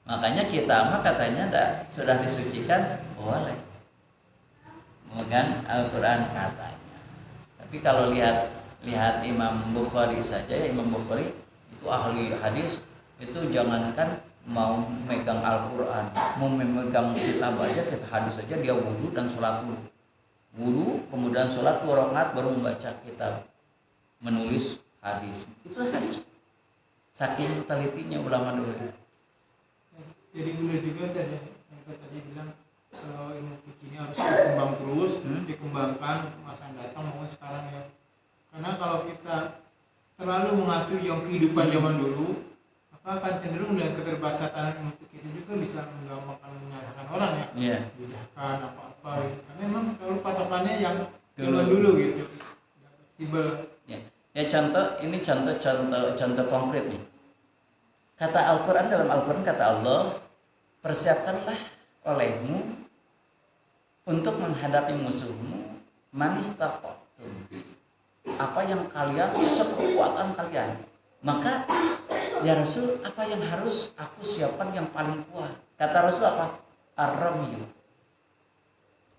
Makanya kita mah katanya sudah disucikan boleh memegang Al-Quran katanya. Tapi kalau lihat Imam Bukhari saja, ya Imam Bukhari itu ahli hadis, itu jangankan mau memegang Al-Quran, mau memegang kitab aja, kita hadis saja dia wudhu dan sholat dulu. Wudhu kemudian sholat 2 rakaat baru membaca kitab, menulis hadis. Itu hadis. Saking telitinya ulama dulu.
Jadi boleh juga tadi yang tadi bilang kalau ilmu fikih ini harus berkembang terus, dikembangkan untuk masa datang maupun sekarang ya. Karena kalau kita terlalu mengacu yang kehidupan zaman dulu, maka akan cenderung dengan keterbatasan ilmu fikih itu juga bisa menggampangkan menyalahkan orang ya.
Iya.
Bidahkan apa-apa gitu. Karena memang kalau patokannya yang zaman dulu gitu. Fleksibel.
Ya contoh konkret nih. Kata Al-Quran, dalam Al-Quran kata Allah, persiapkanlah olehmu untuk menghadapi musuhmu manistaqtum, apa yang kalian, sekekuatan kalian. Maka ya Rasul, apa yang harus aku siapkan yang paling kuat? Kata Rasul apa? Ar-ramyu.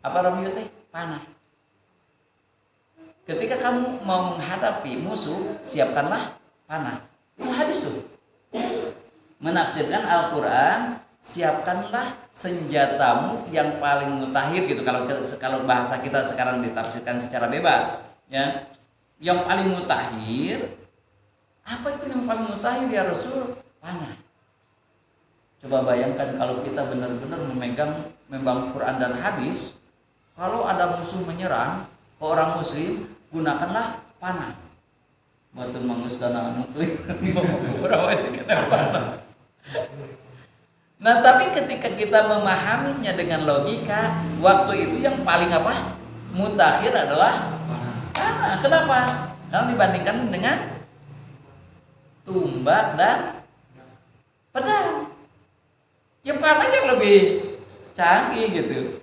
Apa ramyu teh? Panah. Ketika kamu mau menghadapi musuh, siapkanlah panah. Itu hadis tuh. Menafsirkan Al-Quran, siapkanlah senjatamu yang paling mutakhir gitu. Kalau bahasa kita sekarang ditafsirkan secara bebas, ya, yang paling mutakhir. Apa itu yang paling mutakhir ya Rasul? Panah. Coba bayangkan kalau kita benar-benar memang Quran dan hadis, kalau ada musuh menyerang ke orang muslim, gunakanlah panah. Batu mengusdana nuklir. Berapa itu kena panah? Nah, tapi ketika kita memahaminya dengan logika, waktu itu yang paling apa? Mutakhir adalah panah. Kenapa? Karena dibandingkan dengan tumbak dan pedang, yang panah yang lebih canggih gitu.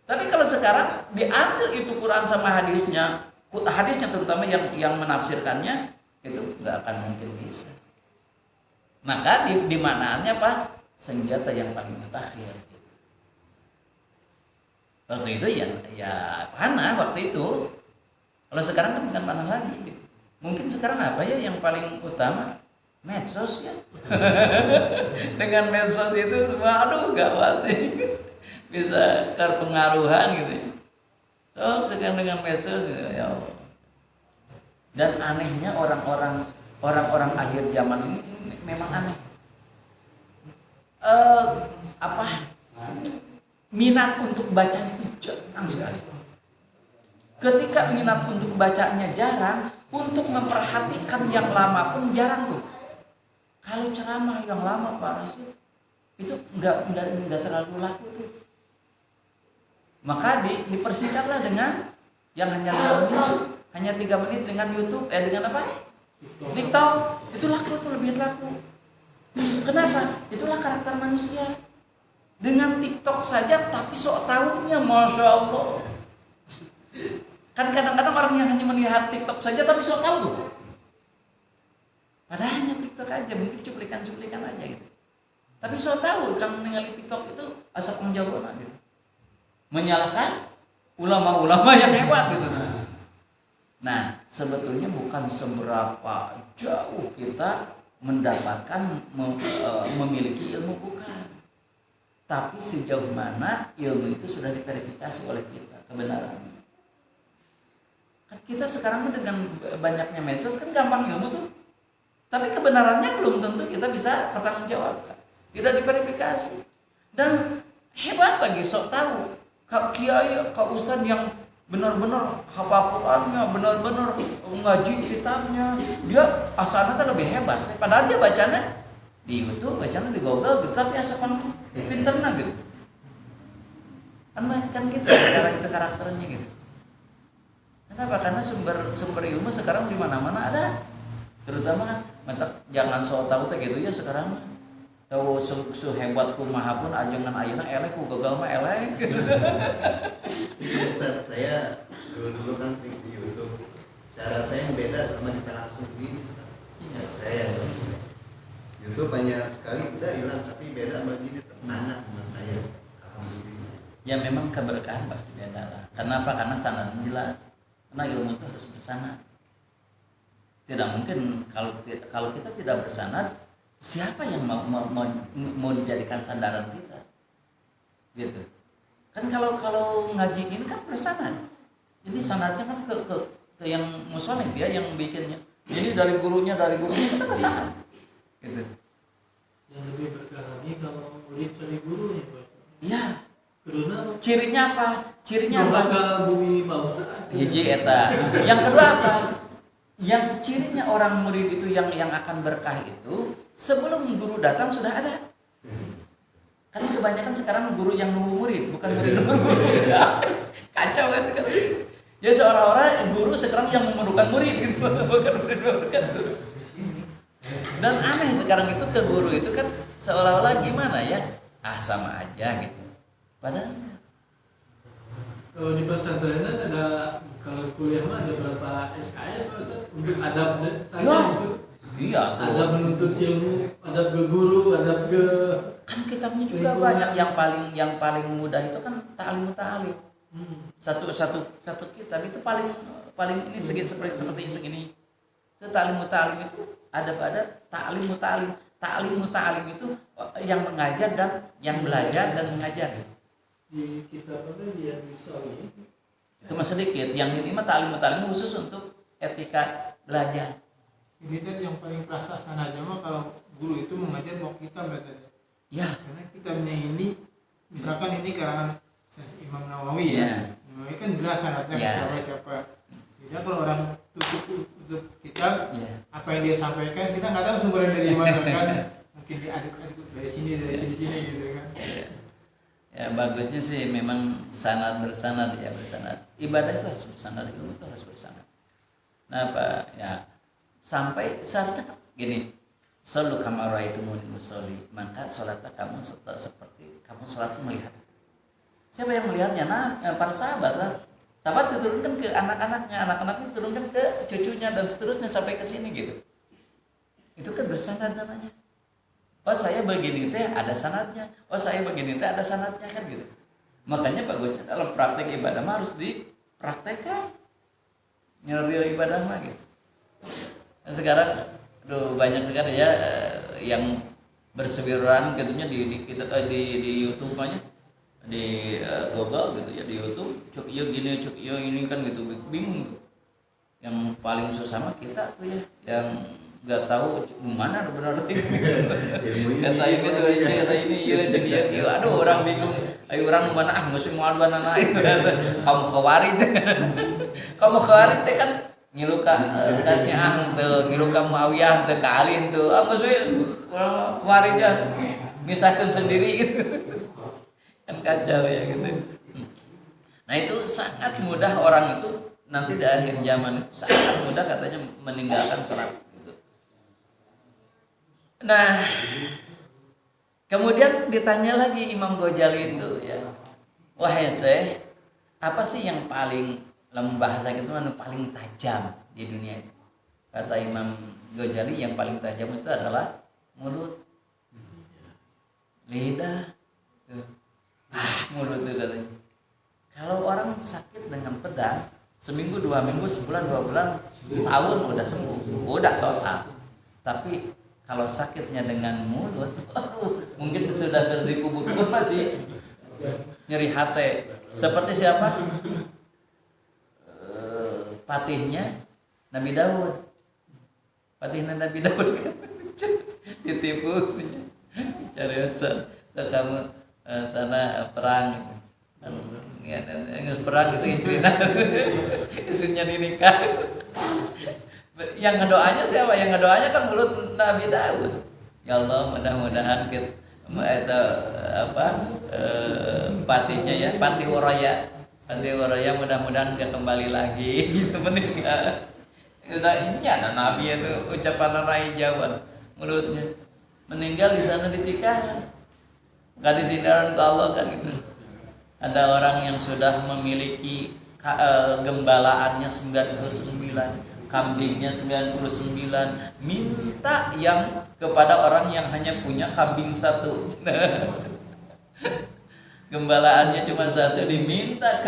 Tapi kalau sekarang diambil itu Quran sama hadisnya terutama yang menafsirkannya, itu nggak akan mungkin bisa. Maka dimanaannya apa? Senjata yang paling mutakhir gitu. Waktu itu ya panah waktu itu. Kalau sekarang kan bukan panah lagi gitu. Mungkin sekarang apa ya yang paling utama? Medsos ya. Dengan medsos itu semua aduh gawat bisa terpengaruhan gitu. So sekarang dengan medsos ya Allah. Dan anehnya orang-orang akhir zaman ini memang aneh. Minat untuk baca itu jarang sekali. Ketika minat untuk bacanya jarang, untuk memperhatikan yang lama pun jarang tuh. Kalau ceramah yang lama Pak Rasul itu enggak terlalu laku tuh. Maka dipersingkatlah dengan yang hanya 5 menit, hanya 3 menit dengan YouTube, dengan apa? TikTok. Itu laku tuh, lebih laku. Kenapa? Itulah karakter manusia. Dengan TikTok saja tapi sok tahunya, Masya Allah. Kan kadang-kadang orang yang hanya melihat TikTok saja tapi sok tahu tuh. Padahal hanya TikTok aja, mungkin cuplikan-cuplikan aja gitu. Tapi sok tahu kan ningali TikTok itu asal penjauhan gitu. Menyalahkan ulama-ulama yang hebat gitu. Nah, sebetulnya bukan seberapa jauh kita mendapatkan memiliki ilmu, bukan. Tapi sejauh mana ilmu itu sudah diverifikasi oleh kita kebenarannya. Kan kita sekarang dengan banyaknya medsos kan gampang ilmu tuh. Tapi kebenarannya belum tentu kita bisa bertanggungjawabkan. Tidak diverifikasi. Dan hebat bagi sok tahu. Kak kiai, kak ustad yang benar-benar hafal Qurannya, benar-benar ngaji kitabnya, dia asalnya lebih hebat. Padahal dia bacanya di YouTube, bacanya di Google, gitu, tapi asal pinternya gitu. Kan gitu cara itu karakternya gitu. Kenapa? Karena sumber ilmu sekarang di mana-mana ada. Terutama kan, jangan soal tahu teh gitu ya sekarang. Tahu hebat kumaha pun ajengan ayeuna elek ku gagal mah elek.
Ustaz, saya dulu kan sering di YouTube. Cara saya beda sama kita langsung begini, Ustaz.
Iya.
saya YouTube banyak sekali udah hilang, tapi beda begini tertanam sama saya. Alhamdulillah.
Ya memang keberkahan pasti beda lah. Kenapa? Karena sanad jelas. Karena ilmu itu harus bersanad. Tidak mungkin kalau kita tidak bersanad, siapa yang mau dijadikan sandaran kita? Gitu. Kan kalau ngaji ini kan bersanad. Jadi sanadnya kan ke yang musonif ya, yang bikinnya. Jadi dari gurunya kita bersanad. Gitu.
Yang lebih berkah lagi kalau murid cari gurunya, Pak.
Iya.
Kedua,
Cirinya apa?
ke bumi Pak Ustaz.
Hiji eta. Yang kedua apa? Yang cirinya orang murid itu yang akan berkah itu sebelum guru datang sudah ada. Kan kebanyakan sekarang guru yang nunggu murid, bukan murid nunggu guru. Kacau kan? Ya seorang-orang guru sekarang yang memerlukan murid gitu, bukan murid memerlukan guru. Dan aneh sekarang itu ke guru itu kan seolah-olah gimana ya? Sama aja gitu. Padahal
Kalau di pesantren ada, kalau kuliah mah ada berapa SKS Pak Ustaz untuk adab saja
ya,
itu.
iya.
Ada menuntut ilmu, adab ke guru, adab ke
Kan kitabnya juga banyak. Yang paling mudah itu kan ta'lim ta'alim. Satu kitab itu paling ini seperti segini. Itu ta'lim ta'alim itu ada pada ta'lim ta'alim. Ta'lim ta'alim itu yang mengajar dan yang belajar dan mengajar.
di kitab apa dia bisa
Itu mah sedikit. Yang ini mah ta'lim khusus untuk etika belajar.
Ini kan yang paling kerasa sana aja mah kalau guru itu mengajar mau kita katanya.
Ya.
Karena kitabnya ini misalkan ini karangan Imam Nawawi ya. Nawawi kan jelas sanadnya ke siapa. Jadi kalau orang tutup kitab, apa yang dia sampaikan kita nggak tahu sumbernya dari mana kan. Mungkin diaduk-aduk dari sini gitu kan.
Ya bagusnya sih memang bersanad. Ibadah itu harus bersanad, ilmu itu harus bersanad. Nah Pak, ya sampai seharusnya gini, solu kama ra'aitumuni usolli, maka sholatnya kamu seperti kamu sholat melihat. Siapa yang melihatnya? Nah, para sahabat lah. Sahabat diturunkan ke anak-anaknya, anak-anaknya diturunkan ke cucunya dan seterusnya sampai ke sini gitu. Itu kan bersanad namanya. Oh saya begini teh ada sanadnya. Oh saya begini teh ada sanadnya kan gitu. Makanya bagusnya dalam praktek ibadah mah harus dipraktekkan. Nyari ibadah mah gitu. Dan sekarang banyak sekali ya yang bersewiran gitunya di YouTube banyak, di Google gitu ya, di YouTube cuk iyo ini kan gitu, bingung tuh. Yang paling susah mah kita tuh ya, yang nggak tahu mana benar kata ini tuh kata ini iya aduh orang bingung, ayo orang mana mesti mau aduan anak itu kamu khawarit teh kan ngiluka kasih tuh ngiluka Muawiyah tuh ke Ali tuh mesti orang khawarit ya misahkan sendiri gitu kan kacau ya gitu. Nah itu sangat mudah orang itu nanti di akhir zaman itu sangat mudah katanya meninggalkan sholat. Nah, kemudian ditanya lagi Imam Ghazali itu ya, wahai Syekh, apa sih yang paling bahasa gitu paling tajam di dunia itu? Kata Imam Ghazali yang paling tajam itu adalah mulut, lidah, mulut itu katanya. Kalau orang sakit dengan pedang, seminggu, 2 minggu, sebulan, 2 bulan, setahun udah sembuh, udah total. Tapi kalau sakitnya dengan mulut, mungkin sudah dikubur pun masih nyeri hati. Seperti siapa? Patihnya Nabi Daud. Patihnya Nabi Daud kan ditipu, cari usaha. So kamu sana perang, perang itu istrinya dinikah. Yang ngedoanya siapa? Yang ngedoanya kan mulut Nabi Daud. Ya Allah, mudah-mudahan kita patinya ya, Patih Waraya mudah-mudahan gak kembali lagi gitu meninggal. Udah ini ada Nabi itu ucapan Rai Jawa mulutnya meninggal di sana ditikah. Gak disindaran ke Allah kan gitu. Ada orang yang sudah memiliki gembalaannya 99, kambingnya 99, minta yang kepada orang yang hanya punya kambing satu. Gembalaannya cuma satu, diminta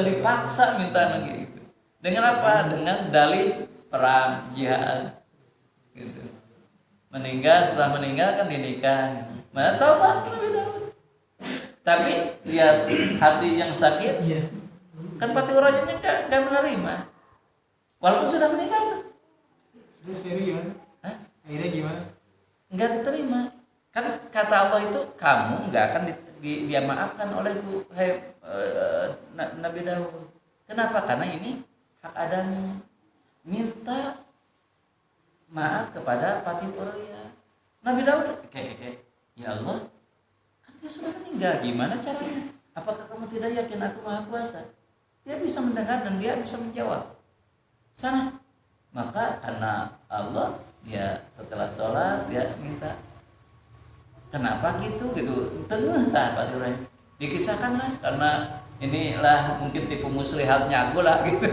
dipaksa minta lagi gitu. Dengan apa? Dengan dalih perang jihad gitu. Setelah meninggal kan dinikah. Mana tahu kan lebih dahulu. Tapi lihat hati yang sakit, kan Pati Urayanya nggak menerima, walaupun sudah meninggal tuh.
Terus gimana? Akhirnya gimana?
Nggak diterima. Kan kata Allah itu, kamu nggak akan dia maafkan olehku, Nabi Daud. Kenapa? Karena ini hak adami. Minta maaf kepada Pati Uraya. Nabi Daud kayak ya Allah, kan dia sudah meninggal, gimana caranya? Apakah kamu tidak yakin aku Maha Kuasa? Dia bisa mendengar dan dia bisa menjawab. Sana. Maka karena Allah, dia setelah sholat dia minta. Kenapa gitu? Tengah tak Pati Uraya. Dikisahkan lah, karena inilah mungkin tipu muslihatnya aku lah gitu.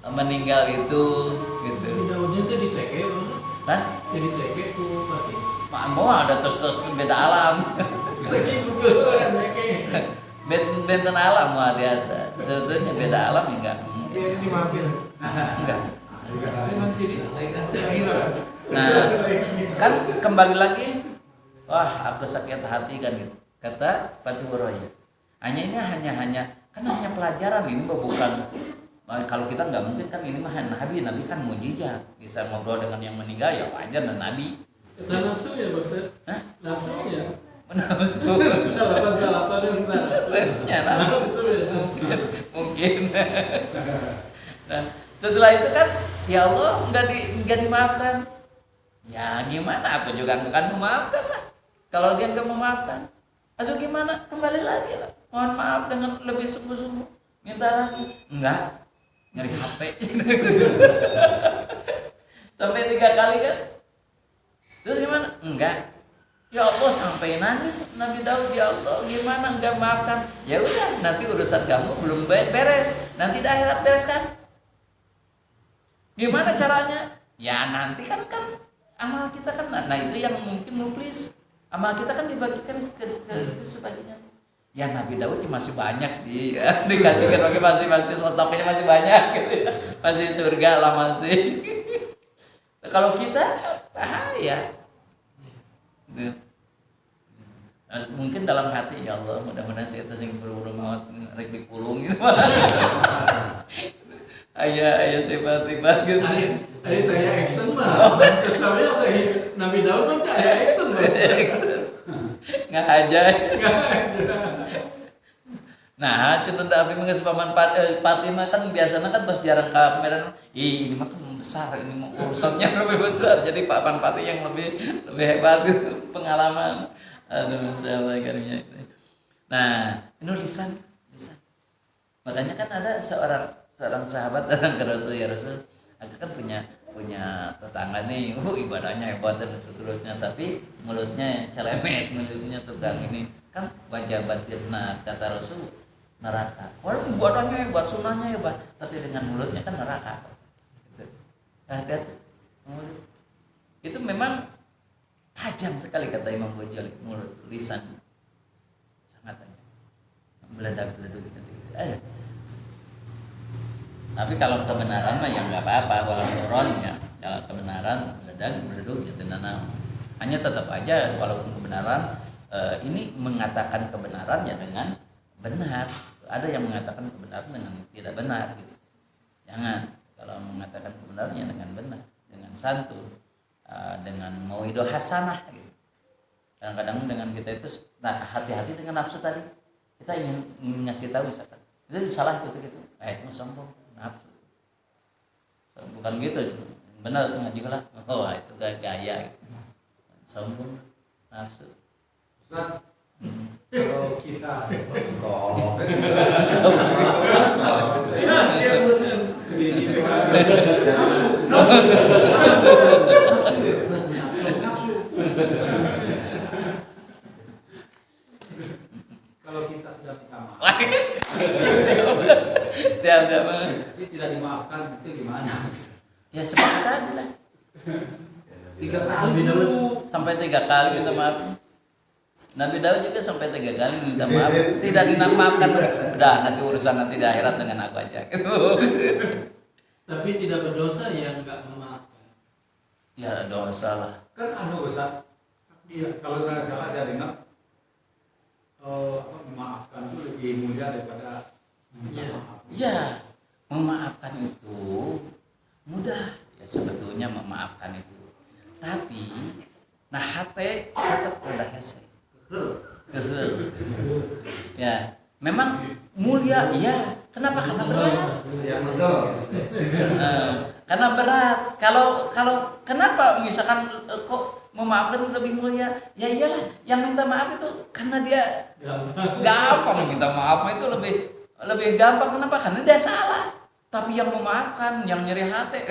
Meninggal itu gitu.
Daunnya tuh di TK,
Hah?
jadi TK tuh berarti.
Mau ada terus beda alam.
Saking Google orang TK.
Benten alam mah biasa. Sebetulnya beda alam enggak.
Dia dimaafin.
Enggak.
Saya nanti jadi akhirat.
Nah, kan kembali lagi, wah aku sakit hati kan gitu. Kata Pati Uraya. Ini hanya pelajaran, ini bukan. Kalau kita nggak mungkin kan, ini mah Nabi kan mujizat, bisa ngobrol dengan yang meninggal ya wajar, dan Nabi.
Kita nafsu ya Bapak?
Hah?
Nafsu ya?
Nafsu.
Salapan yang salah.
Ya, nafsu ya. Mungkin. Nah, setelah itu kan ya Allah nggak dimaafkan. Ya gimana, aku juga akan memaafkan lah. Kalau dia nggak memaafkan, aduh gimana? Kembali lagi lah. Mohon maaf dengan lebih sungguh-sungguh. Minta lagi. Enggak. Nyari HP. Sampai 3 kali kan. Terus gimana? Enggak. Ya Allah, sampai nangis Nabi Daud, ya Allah gimana enggak maafkan? Ya udah, nanti urusan kamu belum beres. Nanti di akhirat beres kan? Gimana caranya? Ya nanti kan amal kita kan, nah itu yang mungkin muflis. Amal kita kan dibagikan ke sebagainya. Ya Nabi Daud masih banyak sih, dikasihkan masih stoknya masih banyak gitu ya. Masih surga lah masih. Kalau kita bahaya. Gitu. Mungkin dalam hati, ya Allah mudah-mudahan saya sing buru-buru maut rek dikulung gitu. Ayah sifat-sifat gitu.
Ada saya action mah. Kesannya saya Nabi Daud kan kayak action mah.
Nggak aja. Nah, cenah api mengeus paman Fatimah kan biasanya kan tos jarang kameran. Ini mah kan besar, ini mah urusannya lebih besar. Jadi paman Fatih yang lebih hebat gitu, pengalaman. Aduh, masyaallah karunia itu. Nah, ini lisan. Makanya kan ada seorang sahabat datang ke Rasul, ya Rasul, aku kan punya tetangga nih, ibadahnya hebat dan seterusnya, tapi mulutnya celemes, mulutnya tukang ini, kan wajah batinna, kata Rasul, neraka. Walaupun ibadahnya hebat, sunnahnya hebat, tapi dengan mulutnya kan neraka. Gitu. Hati-hati mulut. Itu memang tajam sekali, kata Imam Ghazali, mulut, lisan, sangat tajam, meledak-ledak gitu. Tapi kalau kebenaran mah ya nggak apa-apa, walaupun ya kalau kebenaran meledak-meleduk ya tenang. Hanya tetap aja walaupun kebenaran ini mengatakan kebenaran ya dengan benar. Ada yang mengatakan kebenaran dengan tidak benar gitu. Jangan, kalau mengatakan kebenarannya dengan benar, dengan santun, dengan mauidhah hasanah gitu. Kadang-kadang dengan kita itu, nah hati-hati dengan nafsu tadi. Kita ingin ngasih tahu misalkan, itu salah gitu. Itu mah sombong, nafsu. Bukan gitu, benar itu ngaji lah. Oh itu gaya gitu. Sombong, nafsu.
Kalau kita
Kalau kita sudah di kamar,
Siap.
jadi tidak
Ya sepakat aja lah.
3 kali
Nabi Daud.
dulu.
Sampai 3 kali minta maaf. Nabi Daud juga sampai 3 kali minta maaf. Tidak dimaafkan. Udah nanti urusan nanti di akhirat dengan aku aja.
Tapi tidak berdosa yang nggak memaafkan.
Ya dosa lah.
Kan Ustaz. Iya, kalau tidak salah saya dengar memaafkan itu lebih mulia daripada
Iya.
maaf.
Ya memaafkan itu mudah. Ya sebetulnya memaafkan itu. Tapi nah hati tetap pada hese. Kehel. Ya, memang mulia iya. Kenapa? Karena berat.
Ya,
Karena berat. Kalau kenapa misalkan kok memaafkan lebih mulia? Ya iyalah, yang minta maaf itu karena dia gampang minta maaf itu lebih gampang. Kenapa? Karena dia salah. Tapi yang memaafkan, yang nyeri hati,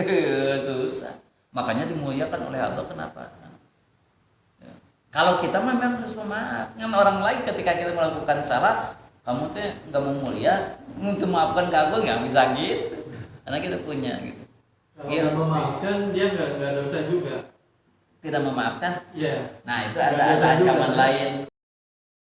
susah. Makanya dimuliakan oleh Allah. Kenapa? Ya. Kalau kita memang harus memaaf. Dengan orang lain ketika kita melakukan salah, kamu tuh nggak mau mulia, untuk maafkan ke aku nggak bisa gitu. Karena kita punya gitu.
Kalau
Iya.
nggak memaafkan dia nggak dosa juga.
Tidak memaafkan.
Iya.
Nah itu
Nggak
ada
dosa
ancaman
juga.
lain.